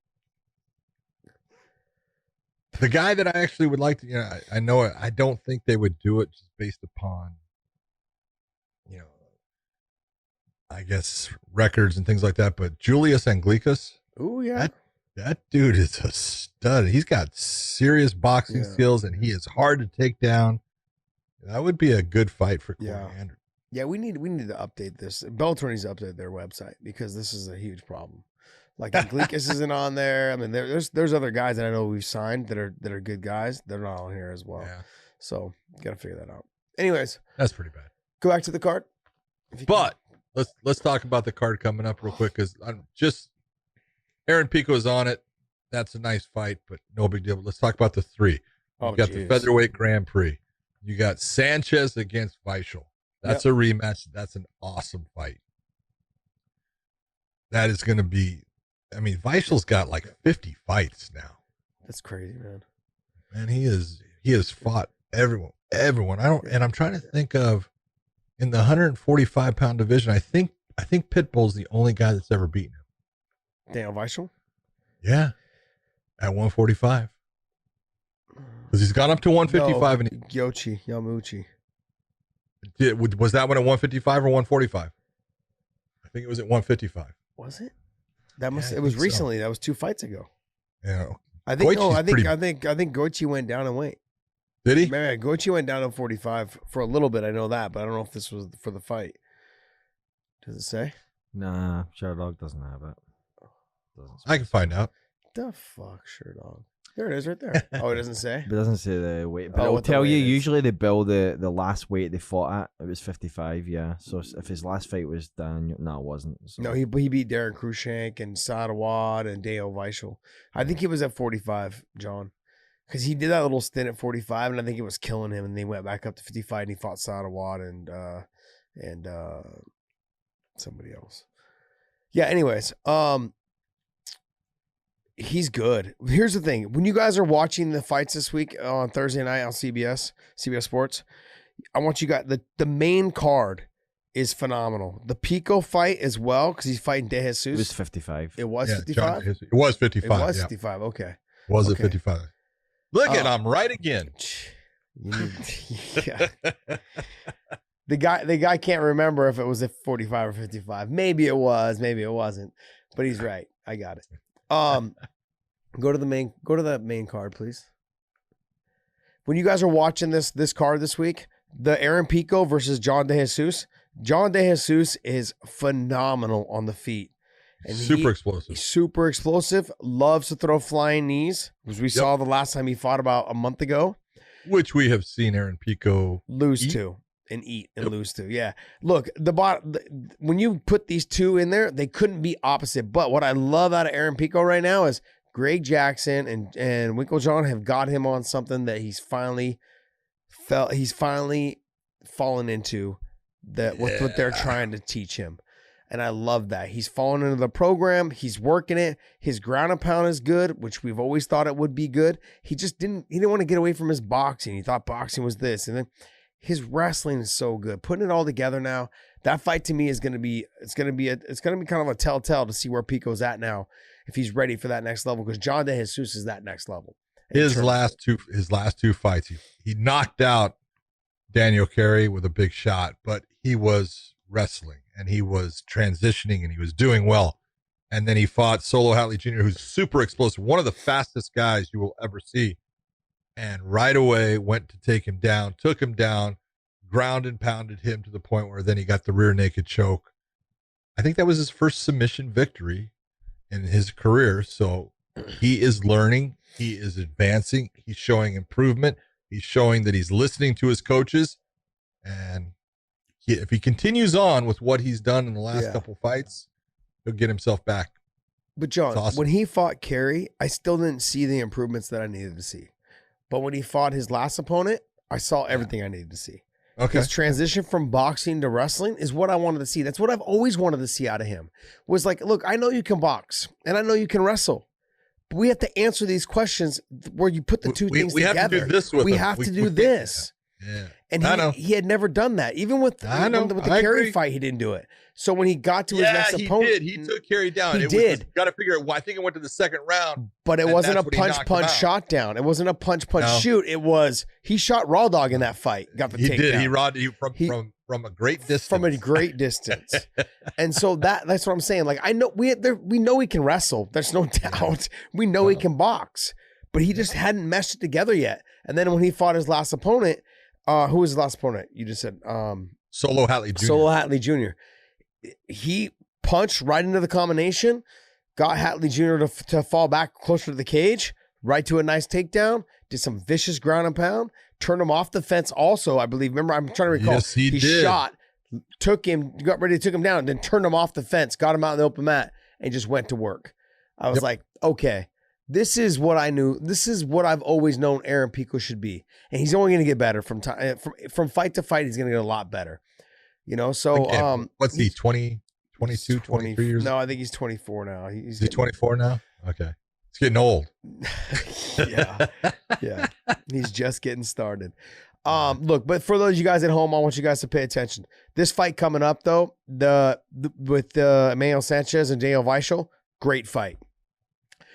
The guy that I actually would like to, I know I don't think they would do it just based upon, I guess records and things like that. But Julius Anglikas, oh yeah, that dude is a stud. He's got serious boxing skills, and he is hard to take down. That would be a good fight for Corey Anderson. Yeah, we need to update this. Bellator needs to update their website because this is a huge problem. Like Anglikas isn't on there. I mean, there's other guys that I know we've signed that are good guys. They're not on here as well. Yeah. So gotta figure that out. Anyways, that's pretty bad. Go back to the card. But let's talk about the card coming up real quick because I'm just Aaron Pico is on it. That's a nice fight, but no big deal. But let's talk about the three. You got the featherweight Grand Prix. You got Sanchez against Weichel. That's a rematch. That's an awesome fight. That is going to be. I mean, Weichel's got like 50 fights now. That's crazy, man. And he has fought everyone. I'm trying to think of in the 145-pound division. I think Pitbull's the only guy that's ever beaten him. Daniel Weichel? Yeah, at 145. Because he's gone up to 155 and Yamuchi. Was that one at 155 or 145? I think it was at 155. Was it? It was recently. So. That was 2 fights ago. Yeah. I think Goichi went down in weight. Did he? Man, Goichi went down to 45 for a little bit. I know that, but I don't know if this was for the fight. Does it say? Nah, Sherdog doesn't have it. I can find out. The fuck, Sherdog. There it is right there. Oh, it doesn't say? It doesn't say the weight. But I'll tell you, usually they bill the last weight they fought at. It was 55, yeah. So if his last fight was done, no, it wasn't. So. No, he beat Darren Krushank and Sadawad and Dale Weichel. I think he was at 45, John. Because he did that little stint at 45, and I think it was killing him, and they went back up to 55, and he fought Sadawad and somebody else. Yeah, anyways, he's good. Here's the thing. When you guys are watching the fights this week on Thursday night on CBS Sports, I want you guys, the main card is phenomenal. The Pico fight as well, because he's fighting Dejesus. It was 55. It was 55? It was 55. It was 55, okay. Was it 55? Look at I'm right again. Yeah. The guy can't remember if it was at 45 or 55. Maybe it was, maybe it wasn't. But he's right. I got it. Go to the main card, please. When you guys are watching this card this week, the Aaron Pico versus John Dejesus. John Dejesus is phenomenal on the feet. And super explosive. He's super explosive. Loves to throw flying knees, as we saw the last time he fought about a month ago. Which we have seen Aaron Pico lose to and lose to. Yeah. Look, when you put these two in there, they couldn't be opposite. But what I love out of Aaron Pico right now is Greg Jackson and Winklejohn have got him on something that he's finally fallen into what they're trying to teach him. And I love that. He's fallen into the program. He's working it. His ground and pound is good, which we've always thought it would be good. He didn't want to get away from his boxing. He thought boxing was this. And then his wrestling is so good. Putting it all together now, that fight to me is going to be, it's going to be kind of a telltale to see where Pico's at now, if he's ready for that next level, because John Dejesus is that next level. His last two fights, he knocked out Daniel Carey with a big shot, but he was wrestling and he was transitioning and he was doing well. And then he fought Solo Hatley Jr., who's super explosive, one of the fastest guys you will ever see. And right away went to take him down, took him down, ground and pounded him to the point where then he got the rear naked choke. I think that was his first submission victory in his career. So he is learning. He is advancing. He's showing improvement. He's showing that he's listening to his coaches. And if he continues on with what he's done in the last couple fights, he'll get himself back. But John, awesome. When he fought Carey, I still didn't see the improvements that I needed to see. But when he fought his last opponent, I saw everything I needed to see. Okay. His transition from boxing to wrestling is what I wanted to see. That's what I've always wanted to see out of him. Was like, look, I know you can box and I know you can wrestle. But we have to answer these questions where you put the two things together. We have to do this with We him. have to do this. Yeah. And he had never done that. Even with the Carey fight, he didn't do it. So when he got to his next opponent, he took Carey down. He did. Got to figure it. I think it went to the second round. But it wasn't a punch shot down. It wasn't a punch shoot. It was he shot Raw Dog in that fight. Got the takedown. He did. He robbed from a great distance. From a great distance. And so that's what I'm saying. Like I know we know he can wrestle. There's no doubt. We know he can box. But he just hadn't meshed it together yet. And then when he fought his last opponent, who was his last opponent? You just said Solo Hatley Jr. Solo Hatley Jr. He punched right into the combination, got Hatley Jr. to fall back closer to the cage, right to a nice takedown, did some vicious ground and pound, turned him off the fence also, I believe. Remember, I'm trying to recall. Yes, he did. Shot, took him, got ready to take him down, and then turned him off the fence, got him out in the open mat, and just went to work. I was like, okay, this is what I knew. This is what I've always known Aaron Pico should be. And he's only going to get better from fight to fight. He's going to get a lot better. You know, so what's he 20, 22, 23 years? No, I think he's 24 now. Is he 24 now? Okay. He's getting old. Yeah. He's just getting started. Look, but for those of you guys at home, I want you guys to pay attention. This fight coming up though, with Emmanuel Sanchez and Daniel Weichel, great fight.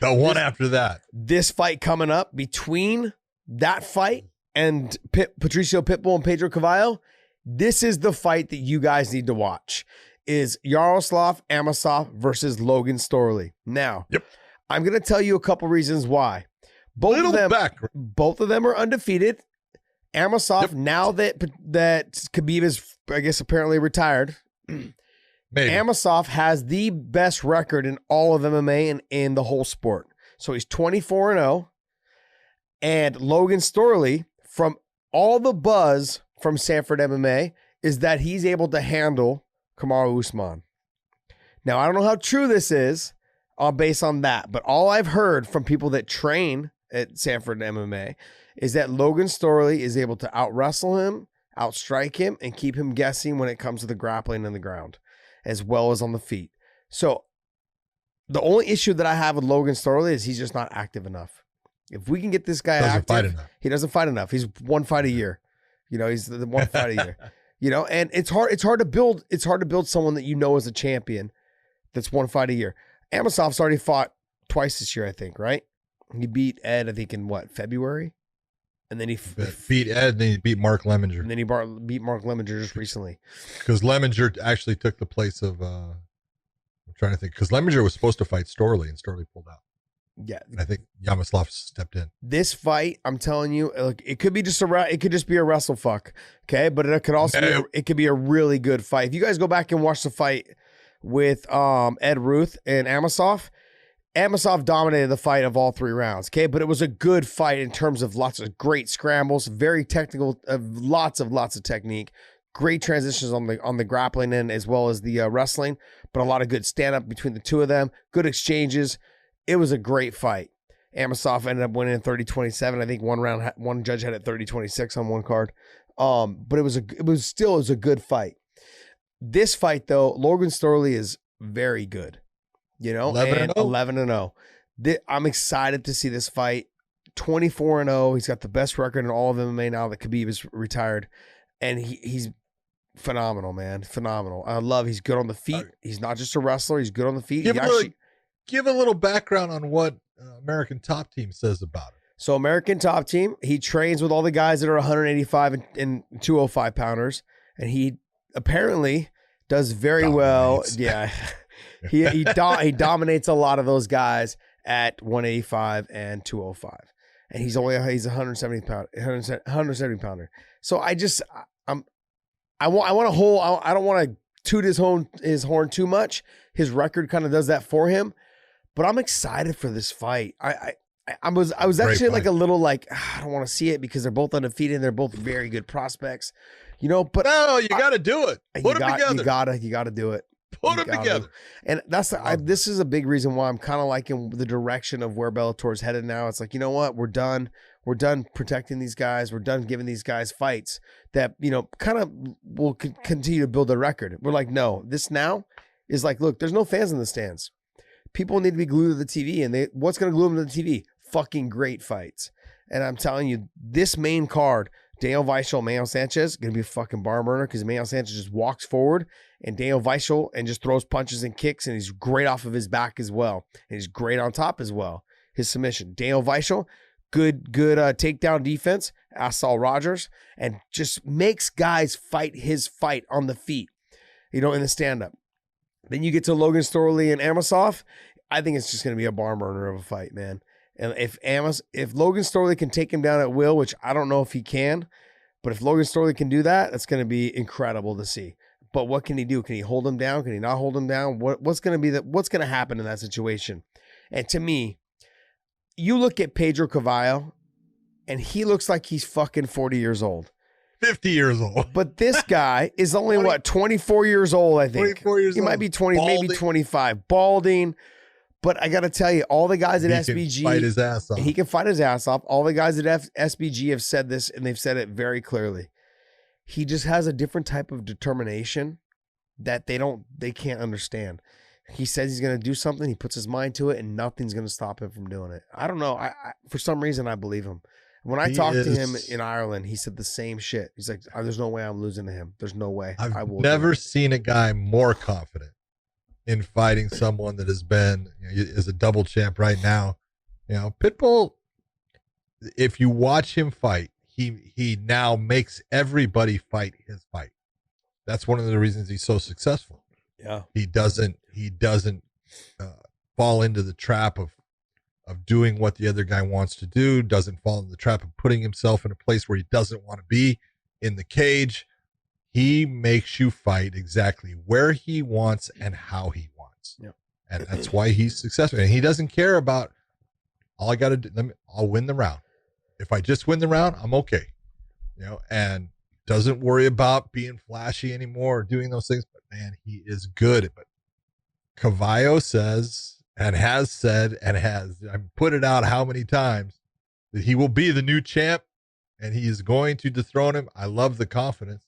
The one after that. This fight coming up between that fight and Patricio Pitbull and Pedro Cavallo, this is the fight that you guys need to watch, is Yaroslav Amazoff versus Logan Storley. Now, I'm going to tell you a couple reasons why. Both of them are undefeated. Amazoff, now that Khabib is, I guess, apparently retired, Amazoff has the best record in all of MMA and in the whole sport. So he's 24-0. And Logan Storley, from all the buzz from Sanford MMA, is that he's able to handle Kamaru Usman. Now, I don't know how true this is based on that, but all I've heard from people that train at Sanford MMA is that Logan Storley is able to out-wrestle him, outstrike him, and keep him guessing when it comes to the grappling in the ground, as well as on the feet. So the only issue that I have with Logan Storley is he's just not active enough. If we can get this guy active, he doesn't fight enough. He's one fight a year. You know, he's the one fight a year. You know, and it's hard to build someone that you know as a champion that's one fight a year. Amazoff's already fought twice this year, I think, right? He beat Ed, I think, in February? And then he beat Ed, and then he beat Mark Lemminger. And then he beat Mark Lemminger just recently. Because Lemminger actually took the place of, I'm trying to think, because Lemminger was supposed to fight Storley, and Storley pulled out. Yeah. And I think Yaroslav stepped in. This fight, I'm telling you, it could be just be a wrestle fuck, okay? But it could also be a really good fight. If you guys go back and watch the fight with Ed Ruth and Amazoff dominated the fight of all 3 rounds, okay? But it was a good fight in terms of lots of great scrambles, very technical, lots of technique, great transitions on the grappling end as well as the wrestling, but a lot of good stand-up between the two of them, good exchanges. It was a great fight. Amazoff ended up winning 30-27. I think one judge had it 30-26 on one card. But it was a good fight. This fight, though, Logan Storley is very good. 11-0. I'm excited to see this fight. 24-0. He's got the best record in all of MMA now that Khabib is retired. And he's phenomenal, man. Phenomenal. He's good on the feet. He's not just a wrestler. He's good on the feet. Give a little background on what American Top Team says about it. So American Top Team, he trains with all the guys that are 185 and 205 pounders. And he apparently does very well. Yeah. He dominates a lot of those guys at 185 and 205. And he's 170 pounder. So I don't want to toot his horn too much. His record kind of does that for him, but I'm excited for this fight. I was actually like a little like, I don't want to see it because they're both undefeated and they're both very good prospects, but no, you got to do it. Put them together. You got to do it. Put them together. And this is a big reason why I'm kind of liking the direction of where Bellator is headed now. It's like, you know what? We're done protecting these guys. We're done giving these guys fights that, kind of will continue to build a record. We're like, no, this now is like, look, there's no fans in the stands. People need to be glued to the TV. And what's going to glue them to the TV? Fucking great fights. And I'm telling you, this main card, Daniel Weichel, Manuel Sanchez, going to be a fucking bar burner because Manuel Sanchez just walks forward and Daniel Weichel and just throws punches and kicks, and he's great off of his back as well. And he's great on top as well. His submission. Daniel Weichel, good takedown defense, Assault Rogers, and just makes guys fight his fight on the feet, in the stand-up. Then you get to Logan Storley and Amazoff. I think it's just going to be a bar burner of a fight, man. And if Logan Storley can take him down at will, which I don't know if he can, but if Logan Storley can do that, that's going to be incredible to see. But what can he do? Can he hold him down? Can he not hold him down? What's going to happen in that situation? And to me, you look at Pedro Cavallo, and he looks like he's fucking 40 years old. 50 years old. But this guy is only 24 years old, I think. 24 years old. He might be 20, maybe 25. Balding. But I got to tell you, all the guys at SBG. He can fight his ass off. He can fight his ass off. All the guys at SBG have said this, and they've said it very clearly. He just has a different type of determination that they can't understand. He says he's going to do something. He puts his mind to it, and nothing's going to stop him from doing it. I don't know. I for some reason, I believe him. When I talked to him in Ireland, he said the same shit. He's like, there's no way I'm losing to him. There's no way. I've never seen a guy more confident in fighting someone that has been, is a double champ right now. Pitbull, if you watch him fight, he now makes everybody fight his fight. That's one of the reasons he's so successful. Yeah. He doesn't fall into the trap of doing what the other guy wants to do, doesn't fall in the trap of putting himself in a place where he doesn't want to be in the cage. He makes you fight exactly where he wants and how he wants. Yeah. And that's why he's successful. And he doesn't care about, all I got to do, I'll win the round. If I just win the round, I'm okay. And doesn't worry about being flashy anymore or doing those things. But man, he is good. But Cavallo says, and has said, and I put it out how many times, that he will be the new champ and he is going to dethrone him. I love the confidence.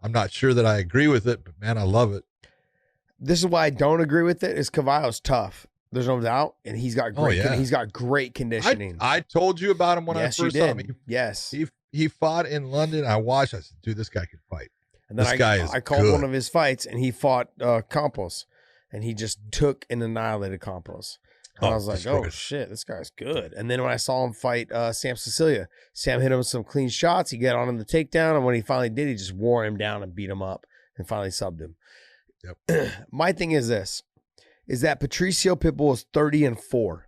I'm not sure that I agree with it, but man, I love it. This is why I don't agree with it, is Cavallo's tough. There's no doubt. And he's got great conditioning. I told you about him when I first saw him. Yes. He fought in London. I watched. I said, dude, this guy can fight. And then I called one of his fights, and he fought Campos, and he just took and annihilated Campos. And I was like, oh, shit, this guy's good. And then when I saw him fight Sam Cecilia, Sam hit him with some clean shots. He got on him the takedown, and when he finally did, he just wore him down and beat him up and finally subbed him. Yep. My thing is this, is that Patricio Pitbull is 30-4.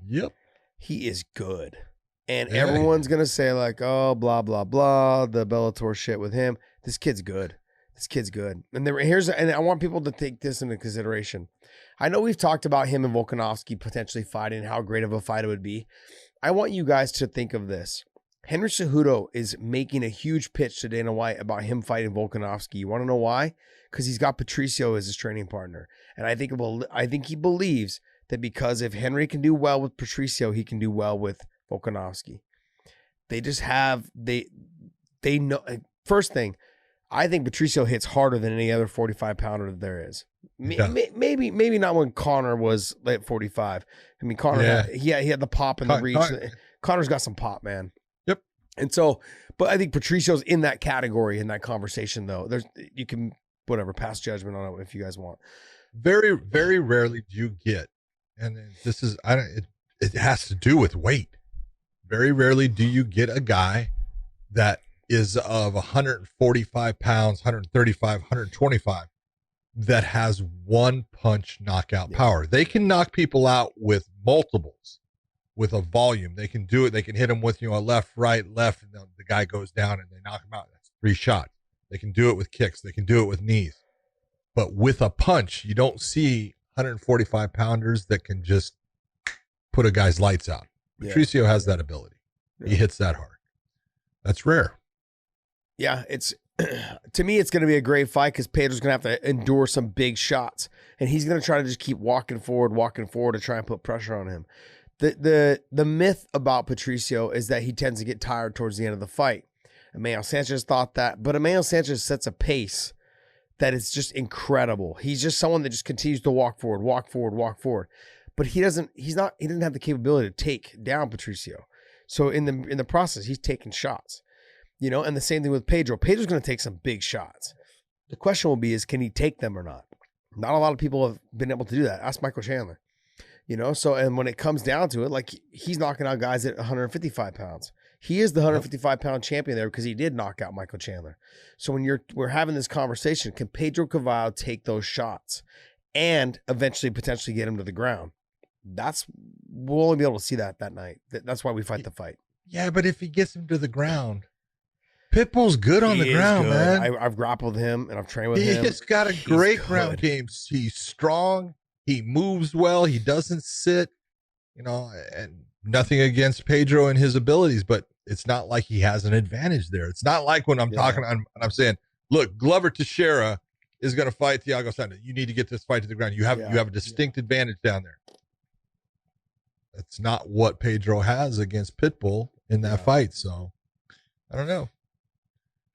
Yep. He is good. And everyone's going to say like, oh, blah, blah, blah, the Bellator shit with him. This kid's good. And I want people to take this into consideration. I know we've talked about him and Volkanovski potentially fighting, how great of a fight it would be. I want you guys to think of this. Henry Cejudo is making a huge pitch to Dana White about him fighting Volkanovski. You want to know why? Because he's got Patricio as his training partner. And I think he believes that because if Henry can do well with Patricio, he can do well with Volkanovski. They just have, they know. First thing, I think Patricio hits harder than any other 45 pounder that there is. Yeah. Maybe not when Connor was at 45. I mean, Connor, he had the pop and the reach. Connor's got some pop, man. Yep. And so, but I think Patricio's in that category in that conversation, though. You can pass judgment on it if you guys want. Very, very rarely do you get, and this is it has to do with weight. Very rarely do you get a guy that is of 145 pounds, 135, 125 that has one punch knockout power. They can knock people out with multiples, with a volume. They can do it. They can hit them with, a left, right, left, and the guy goes down and they knock him out. That's 3 shots. They can do it with kicks. They can do it with knees. But with a punch, you don't see 145 pounders that can just put a guy's lights out. Patricio has that ability. He hits that hard. That's rare. Yeah, to me, it's going to be a great fight because Pedro's going to have to endure some big shots, and he's going to try to just keep walking forward to try and put pressure on him. The myth about Patricio is that he tends to get tired towards the end of the fight. Emmanuel Sanchez thought that, but Emmanuel Sanchez sets a pace that is just incredible. He's just someone that just continues to walk forward. But he doesn't have the capability to take down Patricio. So in the process, he's taking shots. And the same thing with Pedro. Pedro's going to take some big shots. The question will be can he take them or not? Not a lot of people have been able to do that. Ask Michael Chandler. So, and when it comes down to it, like he's knocking out guys at 155 pounds. He is the 155 pound champion there because he did knock out Michael Chandler. So when we're having this conversation, can Pedro Cavallo take those shots and eventually potentially get him to the ground? We'll only be able to see that night. That's why we fight the fight. Yeah, but if he gets him to the ground, Pitbull's good on the ground, man. I've grappled him and I've trained with him. He's got a great ground game. He's strong. He moves well. He doesn't sit, and nothing against Pedro and his abilities, but it's not like he has an advantage there. It's not like when I'm talking, I'm saying, look, Glover Teixeira is going to fight Thiago Santos. You need to get this fight to the ground. You have a distinct advantage down there. That's not what Pedro has against Pitbull in that fight. So I don't know.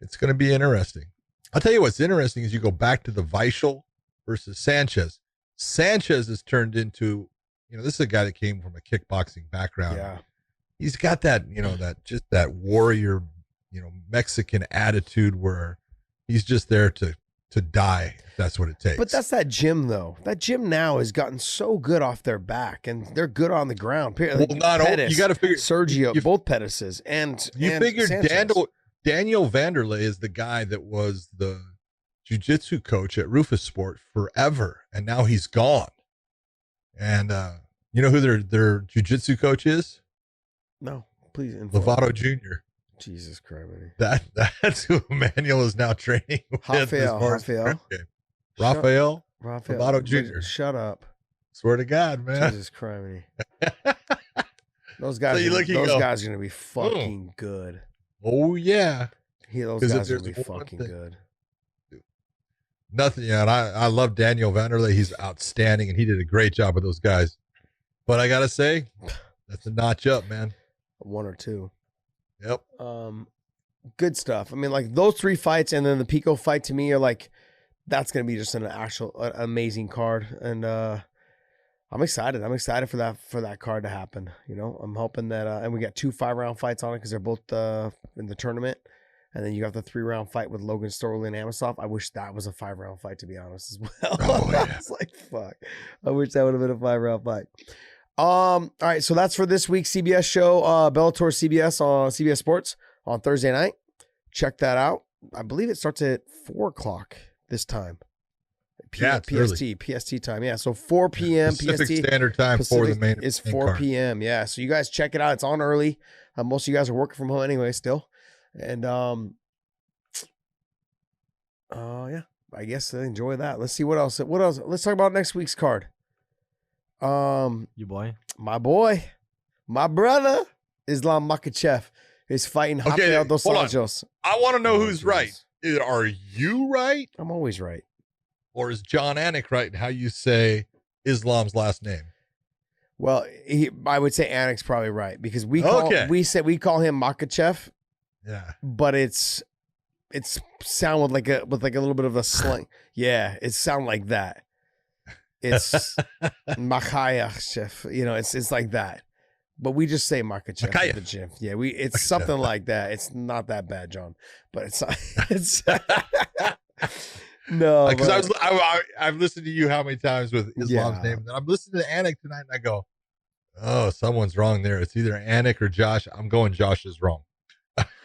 It's going to be interesting. I'll tell you what's interesting is you go back to the Weichel versus Sanchez. Sanchez has turned into, this is a guy that came from a kickboxing background. Yeah. He's got that, that warrior, Mexican attitude where he's just there to die, if that's what it takes. But that's that gym, though. That gym now has gotten so good off their back, and they're good on the ground. Well, not all, you got to figure Sergio, both Pettises, and you figure Daniel Vanderlei is the guy that was the jiu-jitsu coach at Rufus Sport forever, and now he's gone. And you know who their jiu-jitsu coach is? No, please. Lovato Jr. Jesus Christ. That's who Emmanuel is now training with. Rafael. Lovato Jr. Shut up. Swear to God, man. Jesus Christ. Those guys are going to be fucking good. Oh, yeah. Those guys are going to be fucking good. Nothing. Yeah, and I love Daniel Vanderlei. He's outstanding, and he did a great job with those guys. But I got to say, that's a notch up, man. 1 or 2. Yep. Good stuff. I mean, like those 3 fights and then the Pico fight to me are like, that's going to be just an amazing card. And I'm excited. I'm excited for that card to happen. I'm hoping that, and we got 2 5-round fights on it because they're both in the tournament. And then you got the 3-round fight with Logan Storley and Amazoff. I wish that was a 5-round fight, to be honest, as well. Oh, yeah. I was like, fuck. I wish that would have been a 5-round fight. All right, so that's for this week's CBS show, Bellator CBS on CBS Sports on Thursday night. Check that out. I believe it starts at 4:00 this time. PST time. Yeah, so 4 p.m. Pacific PST Standard Time Pacific for the main. It's 4 p.m. Yeah, so you guys check it out. It's on early. Most of you guys are working from home anyway still. And yeah, I guess enjoy that. Let's see what else. Let's talk about next week's card. Your boy, my brother, Islam Makhachev is fighting Rafael dos Anjos. I want to know who's right. Are you right? I'm always right. Or is John Anik right in how you say Islam's last name? Well, I would say Anik's probably right because we call him Makhachev. Yeah. But it's it's sound with like a little bit of a slang. Yeah, it sound like that. It's Makhachev, you know, it's like that. But we just say Makhachev at the gym. Yeah, it's something like that. It's not that bad, John. But it's no. Because I've listened to you how many times with Islam's name. And I'm listening to Heineck tonight, and I go, oh, someone's wrong there. It's either Heineck or Josh. I'm going Josh is wrong.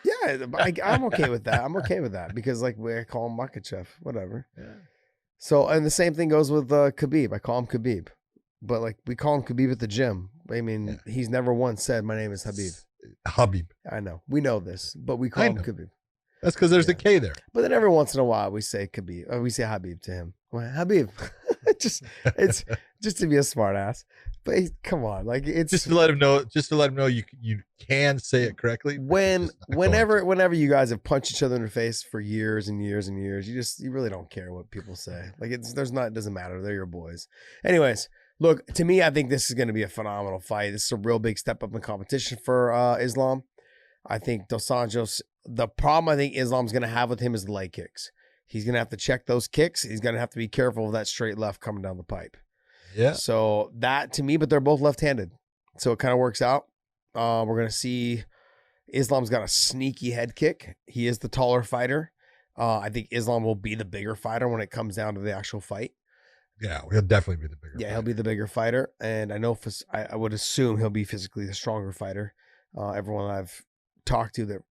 Yeah, I'm okay with that. I'm okay with that because like we call him Makhachev, whatever. Yeah. So, and the same thing goes with Khabib. I call him Khabib, but like we call him Khabib at the gym. I mean, he's never once said my name is Habib. Habib. I know. We know this, but we call him Khabib. That's because there's a K there. But then every once in a while we say Khabib, or we say Habib to him. Well, Habib. It's just to be a smart ass. But come on, like it's just to let him know. Just to let him know you can say it correctly. Whenever you guys have punched each other in the face for years and years and years, you really don't care what people say. Like it doesn't matter. They're your boys. Anyways, look, to me, I think this is going to be a phenomenal fight. This is a real big step up in competition for Islam. I think Dos Anjos. The problem I think Islam's going to have with him is the leg kicks. He's going to have to check those kicks. He's going to have to be careful of that straight left coming down the pipe. Yeah. So that to me, but they're both left-handed. So it kind of works out. We're going to see Islam's got a sneaky head kick. He is the taller fighter. I think Islam will be the bigger fighter when it comes down to the actual fight. Yeah, he'll definitely be the bigger fighter. He'll be the bigger fighter. And I know I would assume he'll be physically the stronger fighter. Everyone I've talked to that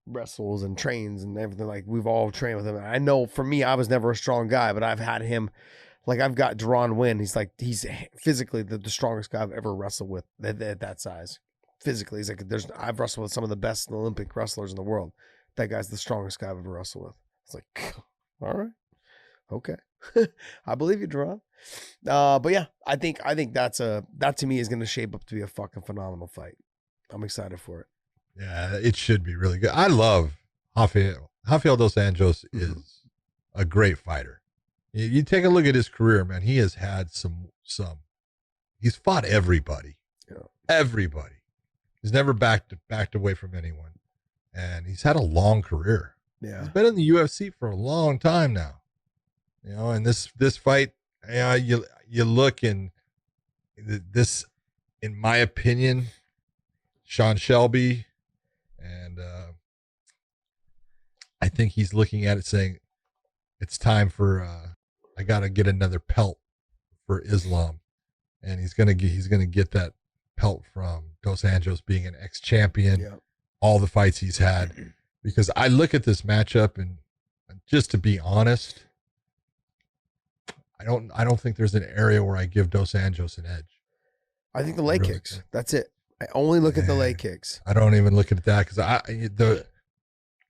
wrestles and trains and everything, like we've all trained with him. I know for me, I was never a strong guy, but I've had him. Like I've got Deron Wynn. He's physically the strongest guy I've ever wrestled with at that size. Physically, he's like I've wrestled with some of the best Olympic wrestlers in the world. That guy's the strongest guy I've ever wrestled with. It's like, all right, okay, I believe you, Deron. But yeah, I think that to me is going to shape up to be a fucking phenomenal fight. I'm excited for it. Yeah, it should be really good. I love Rafael Dos Anjos is a great fighter. You take a look at his career, man. He has had some. He's fought everybody, everybody. He's never backed away from anyone, and he's had a long career. Yeah, he's been in the UFC for a long time now. You know, and this fight, you look in this, in my opinion, Sean Shelby, and I think he's looking at it saying, it's time for. I got to get another pelt for Islam, and he's gonna get that pelt from Dos Anjos being an ex-champion, all the fights he's had. Because I look at this matchup, and just to be honest, I don't think there's an area where I give Dos Anjos an edge. I think the leg kicks. That's it. I only look at the leg kicks. I don't even look at that because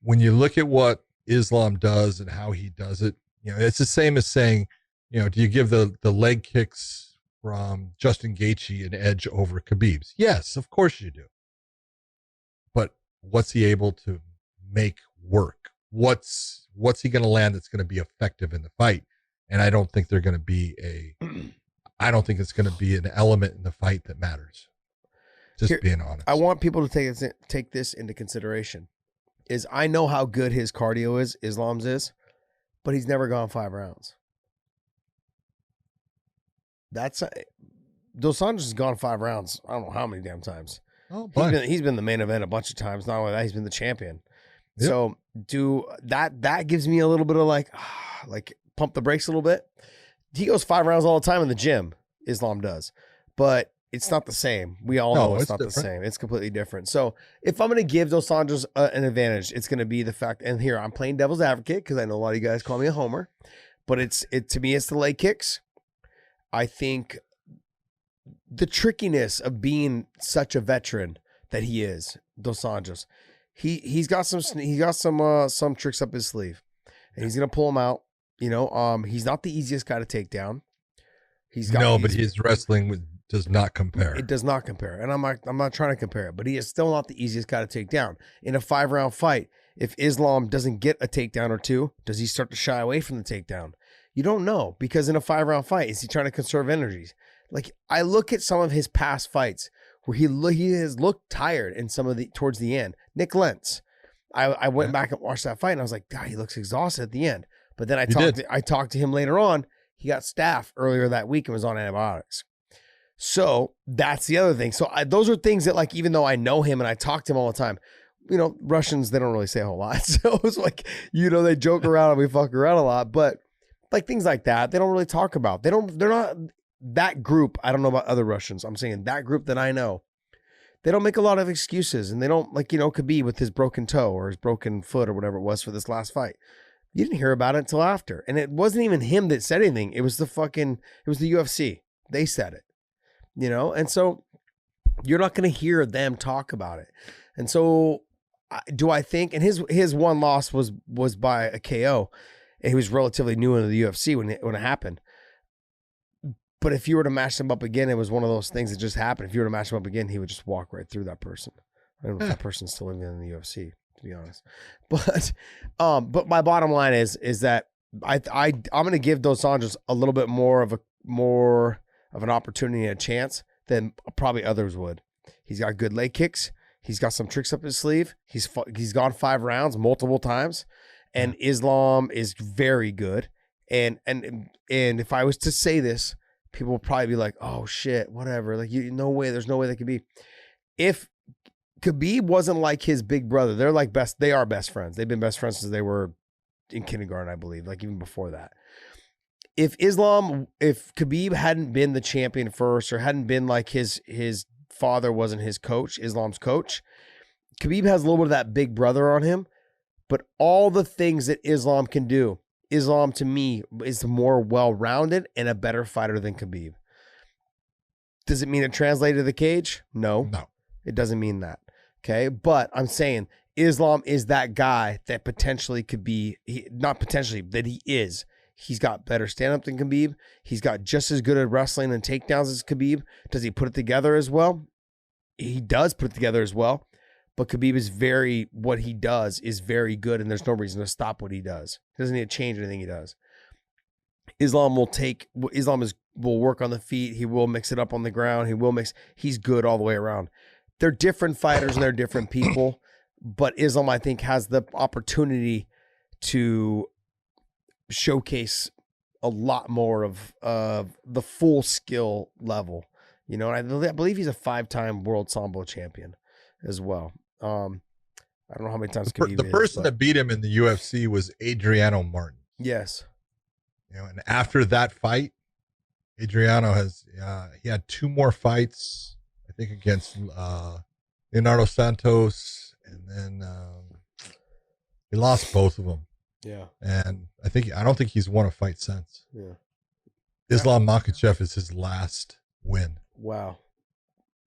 when you look at what Islam does and how he does it. You know, it's the same as saying, you know, do you give the leg kicks from Justin Gaethje an edge over Khabib's? Yes, of course you do. But what's he able to make work? What's he going to land that's going to be effective in the fight? And I don't think they're going to be I don't think it's going to be an element in the fight that matters. Just being honest. I want people to take this into consideration. Is I know how good his cardio is, Islam's is. But he's never gone 5 rounds. Dos Anjos has gone 5 rounds. I don't know how many damn times. Oh, he's been the main event a bunch of times. Not only that, he's been the champion. Yep. So that gives me a little bit of like pump the brakes a little bit. He goes 5 rounds all the time in the gym. Islam does, but it's not the same. We all know it's not different. The same. It's completely different. So if I'm going to give Dos Anjos an advantage, it's going to be the fact, and here I'm playing devil's advocate because I know a lot of you guys call me a homer, but to me, it's the leg kicks. I think the trickiness of being such a veteran that he is, Dos Anjos, he's got some tricks up his sleeve, and he's going to pull them out. You know, he's not the easiest guy to take down. But his wrestling does not compare. It does not compare. And I'm not trying to compare it, but he is still not the easiest guy to take down. In a 5-round fight, if Islam doesn't get a takedown or two, does he start to shy away from the takedown? You don't know, because in a 5-round fight, is he trying to conserve energies? Like, I look at some of his past fights where he has looked tired in some of towards the end. Nick Lentz. I went back and watched that fight, and I was like, God, he looks exhausted at the end. But then I talked to him later on. He got staph earlier that week and was on antibiotics. So that's the other thing. So those are things that, like, even though I know him and I talk to him all the time, you know, Russians, they don't really say a whole lot. So it's like, you know, they joke around and we fuck around a lot, but like things like that, they don't really talk about. They're not that group. I don't know about other Russians. I'm saying that group that I know, they don't make a lot of excuses, and they don't, like, you know, Khabib with his broken toe or his broken foot or whatever it was for this last fight. You didn't hear about it until after. And it wasn't even him that said anything. It was the UFC. They said it, you know? And so you're not going to hear them talk about it. And so do I think, and his one loss was by a KO, and he was relatively new into the UFC when it happened. But if you were to match them up again, it was one of those things that just happened. If you were to match them up again, he would just walk right through that person. I don't know if that person's still living in the UFC, to be honest. But my bottom line is that I'm going to give Dos Anjos a little bit more of an opportunity and a chance than probably others would. He's got good leg kicks. He's got some tricks up his sleeve. He's gone 5 rounds multiple times, and Islam is very good. And if I was to say this, people will probably be like, "Oh shit, whatever." Like, there's no way that could be. If Khabib wasn't like his big brother, they are best friends. They've been best friends since they were in kindergarten, I believe, like even before that. If Khabib hadn't been the champion first, or hadn't been like his father wasn't his coach, Islam's coach, Khabib has a little bit of that big brother on him, but all the things that Islam can do, Islam to me is more well-rounded and a better fighter than Khabib. Does it mean it translated to the cage? No, it doesn't mean that. Okay. But I'm saying Islam is that guy that potentially could be, that he is. He's got better stand-up than Khabib. He's got just as good at wrestling and takedowns as Khabib. Does he put it together as well? He does put it together as well. But Khabib what he does is very good, and there's no reason to stop what he does. He doesn't need to change anything he does. Islam will work on the feet. He will mix it up on the ground. He's good all the way around. They're different fighters and they're different people, but Islam, I think, has the opportunity to showcase a lot more of the full skill level. You know, and I believe he's a 5-time world Sambo champion as well. I don't know how many times the person that beat him in the UFC was Adriano Martin. Yes. You know, and after that fight, Adriano he had 2 more fights, I think, against Leonardo Santos, and then he lost both of them. Yeah. And I don't think he's won a fight since. Yeah. Islam Makhachev is his last win. Wow.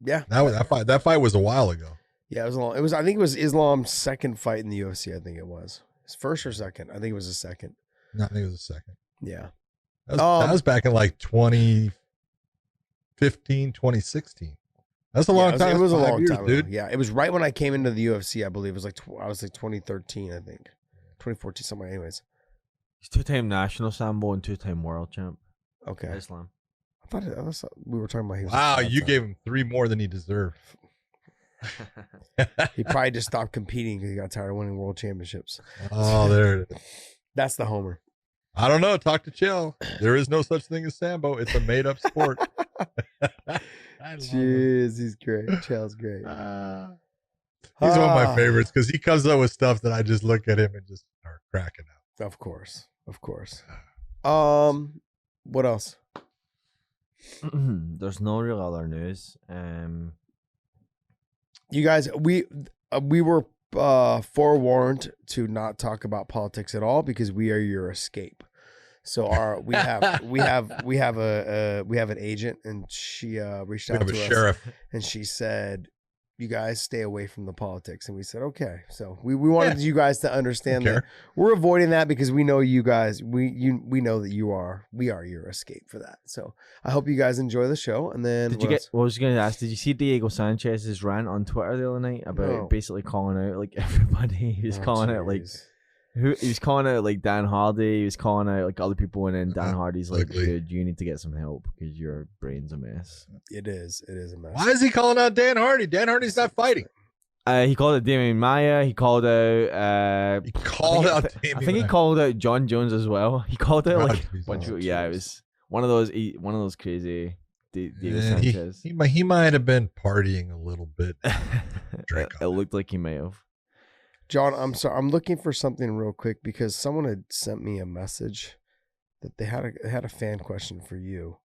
Yeah. That fight was a while ago. Yeah, it was long. I think it was Islam's second fight in the UFC. I think it was his first or second. I think it was his second. No, I think it was his second. Yeah. That was back in like 2015, 2016. That's a long time. It was a long time, dude. Yeah, it was right when I came into the UFC. I believe it was like I was like 2013. I think 2014 somewhere. Anyways, he's 2-time national Sambo and 2-time world champ. Okay. Islam. I thought we were talking about. He was wow, you gave him 3 more than he deserved. He probably just stopped competing because he got tired of winning world championships. Oh, there it is. That's the homer. I don't know. Talk to Chill. There is no such thing as Sambo. It's a made-up sport. Jeez, he's great. Chill's great. He's one of my favorites because he comes up with stuff that I just look at him and just start cracking up. Of course. What else? There's no real other news. You guys, we were forewarned to not talk about politics at all because we are your escape. So we have an agent, and she reached out to us, sheriff, and she said, "You guys stay away from the politics." And we said, "Okay." So we wanted you guys to understand that we're avoiding that because we know you guys. We know that we are your escape for that. So I hope you guys enjoy the show. And then I was going to ask, did you see Diego Sanchez's rant on Twitter the other night about basically calling out like everybody? He was calling out like. He was calling out like Dan Hardy. He was calling out like other people, and then Dan Hardy's like, "Dude, you need to get some help because your brain's a mess." It is a mess. Why is he calling out Dan Hardy? Dan Hardy's not fighting. He called out Damian Maia. He called out. He called out. I think he called out John Jones as well. He called out like a bunch of. Yeah, it was one of those crazy. Diego Sanchez. He might have been partying a little bit. It looked like he may have. John, I'm sorry. I'm looking for something real quick because someone had sent me a message that they had a fan question for you,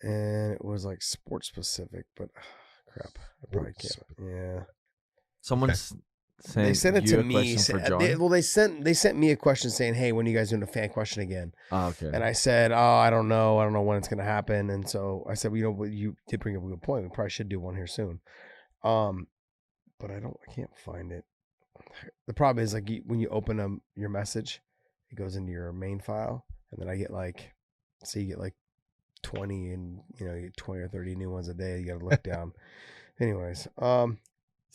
and it was like sports specific. But crap, I probably can't. Yeah, someone's. They sent it to me. They sent me a question saying, "Hey, when are you guys doing a fan question again?" Oh, okay. And I said, "Oh, I don't know. I don't know when it's gonna happen." And so I said, "Well, you know, you did bring up a good point. We probably should do one here soon." But I can't find it. The problem is like when you open your message, it goes into your main file, and then I get like, say you get like 20, and you know, you get 20 or 30 new ones a day. You got to look down. Anyways,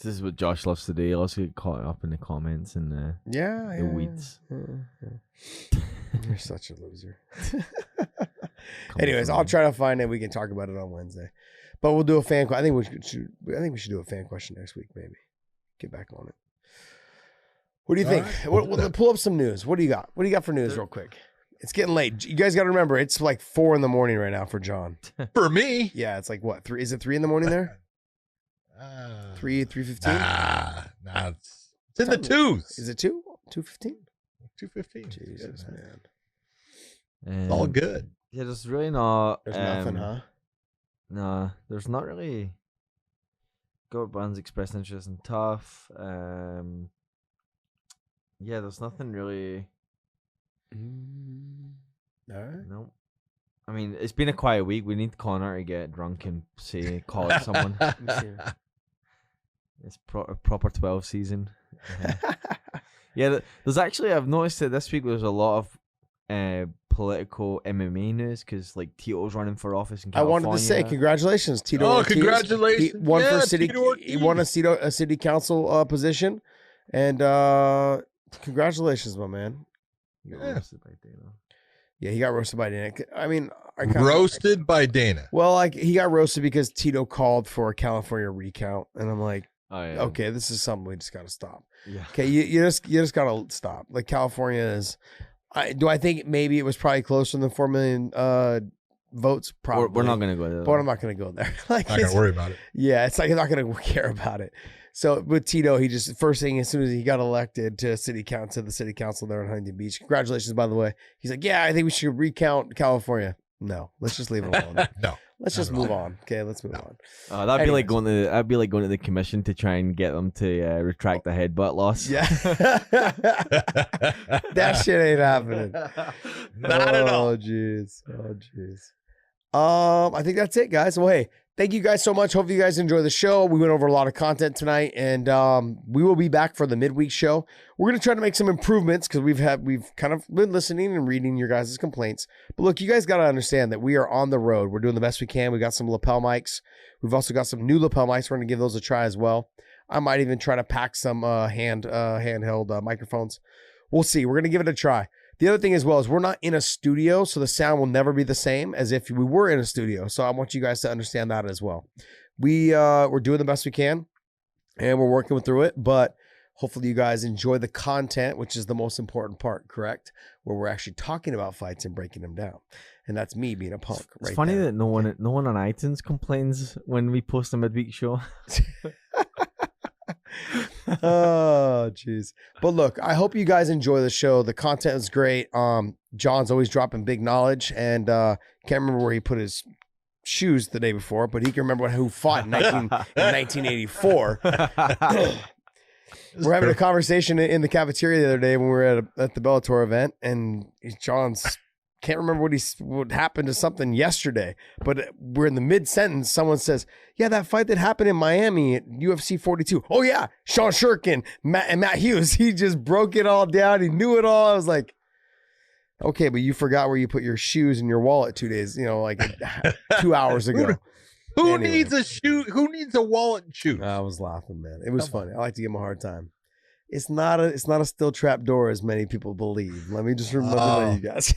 this is what Josh loves to do. He loves to get caught up in the comments and the weeds. Yeah. You're such a loser. Anyways, I'll try to find it. We can talk about it on Wednesday. But we'll do a fan. I think we should do a fan question next week. Maybe get back on it. What do you think? We'll pull up some news. What do you got? What do you got for news, real quick? It's getting late. You guys got to remember, it's like 4 a.m. right now for John. For me, yeah, it's like what? 3? Is it 3 a.m. there? 3:15. Nah, it's in the 2s. Is it 2? 2:15. 2:15. Jesus, man. It's all good. Yeah, there's really not. There's nothing, huh? Nah, there's not really. Gilbert Burns expressed interest in Tough. Yeah, there's nothing really. All right. No. I mean, it's been a quiet week. We need Connor to get drunk and call out someone. It's a proper 12 season. Yeah, there's actually, I've noticed that this week there's a lot of political MMA news because like Tito's running for office in California. I wanted to say congratulations, Tito. Oh, Ortiz. congratulations! He won for city. He won a city council position, and congratulations, my man. Yeah, he got roasted by Dana. I mean, roasted by Dana. Well, like he got roasted because Tito called for a California recount, and I'm like, oh, yeah. Okay, this is something we just got to stop. Yeah. Okay, you just got to stop. Like California is. Do I think maybe it was probably closer than 4 million votes? Probably. We're not gonna go there. But I'm not gonna go there. Like, Not gonna worry about it. Yeah, it's like I'm not gonna care about it. So with Tito, he just first thing as soon as he got elected to the city council there in Huntington Beach. Congratulations, by the way. He's like, yeah, I think we should recount California. No, let's just leave it alone. No, let's just move on. Okay, let's move on. That'd be like going to the commission to try and get them to retract the headbutt loss. Yeah, that shit ain't happening. Not at all. Oh jeez. I think that's it, guys. Well, hey, thank you guys so much. Hope you guys enjoy the show. We went over a lot of content tonight, and we will be back for the midweek show. We're gonna try to make some improvements because we've kind of been listening and reading your guys' complaints. But look, you guys got to understand that we are on the road. We're doing the best we can. We got some lapel mics. We've also got some new lapel mics. We're gonna give those a try as well. I might even try to pack some handheld microphones. We'll see. We're gonna give it a try. The other thing as well is we're not in a studio, so the sound will never be the same as if we were in a studio. So I want you guys to understand that as well. We're doing the best we can, and we're working through it. But hopefully you guys enjoy the content, which is the most important part, correct? Where we're actually talking about fights and breaking them down. And that's me being a punk. It's funny that no one on iTunes complains when we post a midweek show. Oh jeez. But look, I hope you guys enjoy the show. The content is great. John's always dropping big knowledge, and can't remember where he put his shoes the day before, but he can remember who fought in 1984. We're having a conversation in the cafeteria the other day when we were at the Bellator event, and John's can't remember what happened to something yesterday, but we're in the mid-sentence. Someone says, yeah, that fight that happened in Miami at UFC 42. Oh, yeah, Sean Shurkin and Matt Hughes. He just broke it all down. He knew it all. I was like, okay, but you forgot where you put your shoes and your wallet 2 days, like 2 hours ago. Who needs a shoe? Who needs a wallet and shoes? I was laughing, man. It was funny. I like to give him a hard time. It's not a steel trap door as many people believe. Let me just remember you guys.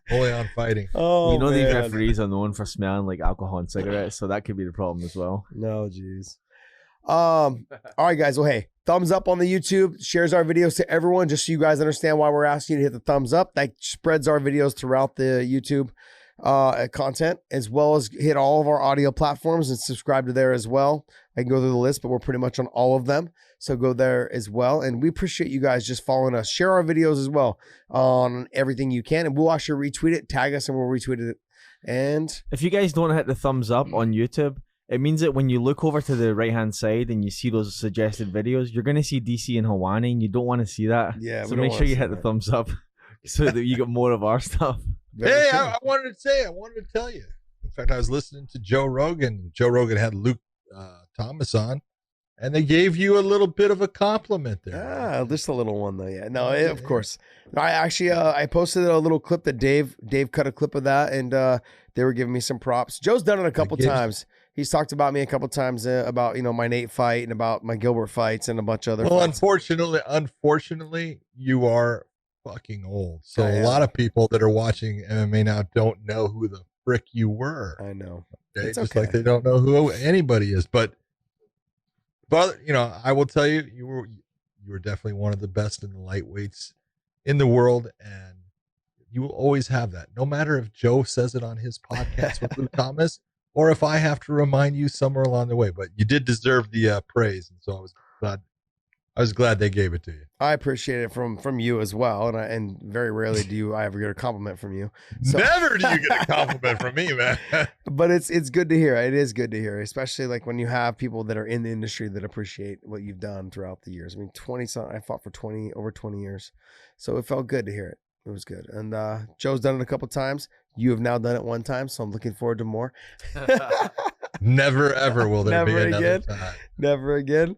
Fully on fighting. Oh, these referees are known for smelling like alcohol and cigarettes, so that could be the problem as well. No, jeez. All right, guys. Well, hey, thumbs up on the YouTube, shares our videos to everyone, just so you guys understand why we're asking you to hit the thumbs up. That spreads our videos throughout the YouTube content, as well as hit all of our audio platforms and subscribe to there as well. I can go through the list, but we're pretty much on all of them. So go there as well. And we appreciate you guys just following us. Share our videos as well on everything you can. And we'll actually retweet it, tag us, and we'll retweet it. And if you guys don't hit the thumbs up on YouTube, it means that when you look over to the right-hand side and you see those suggested videos, you're going to see DC and Hawani, and you don't want to see that. Yeah. So make sure you hit the thumbs up so that you get more of our stuff. Hey, I wanted to tell you. In fact, I was listening to Joe Rogan. Joe Rogan had Luke Thomas on, and they gave you a little bit of a compliment there. Just a little one though. Yeah, no, of course. I actually I posted a little clip that Dave cut a clip of that, and they were giving me some props. Joe's done it a couple times. He's talked about me a couple times about my Nate fight and about my Gilbert fights and a bunch of other. Well, fights. unfortunately, you are fucking old. So a lot of people that are watching MMA now don't know who the frick you were. I know. Okay? It's just like they don't know who anybody is. But I will tell you, you were definitely one of the best in the lightweights in the world, and you will always have that. No matter if Joe says it on his podcast with Luke Thomas, or if I have to remind you somewhere along the way. But you did deserve the praise, and so I was glad they gave it to you. I appreciate it from you as well, and very rarely do I ever get a compliment from you. So. Never do you get a compliment from me, man. But it's good to hear. It is good to hear, especially like when you have people that are in the industry that appreciate what you've done throughout the years. I mean, I fought for over 20 years, so it felt good to hear it. It was good. And Joe's done it a couple times. You have now done it one time, so I'm looking forward to more. Never ever will there be another time. Never again.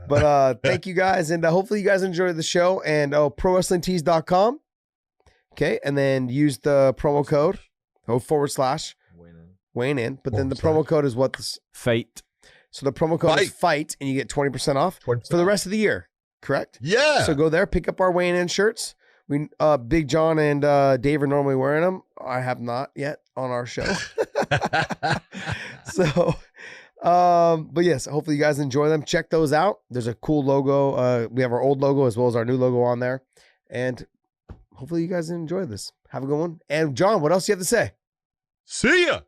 But thank you guys, and hopefully you guys enjoyed the show. And prowrestlingtees.com. Okay, and then use the promo code Wayne in. But then the promo code is what? This fight. So the promo code is fight, and you get 20% off for the rest of the year. Correct? Yeah. So go there, pick up our Wayne in shirts. We Big John and Dave are normally wearing them. I have not yet on our show. So, but yes, hopefully you guys enjoy them. Check those out. There's a cool logo. We have our old logo as well as our new logo on there. And hopefully you guys enjoy this. Have a good one. And John, what else do you have to say? See ya.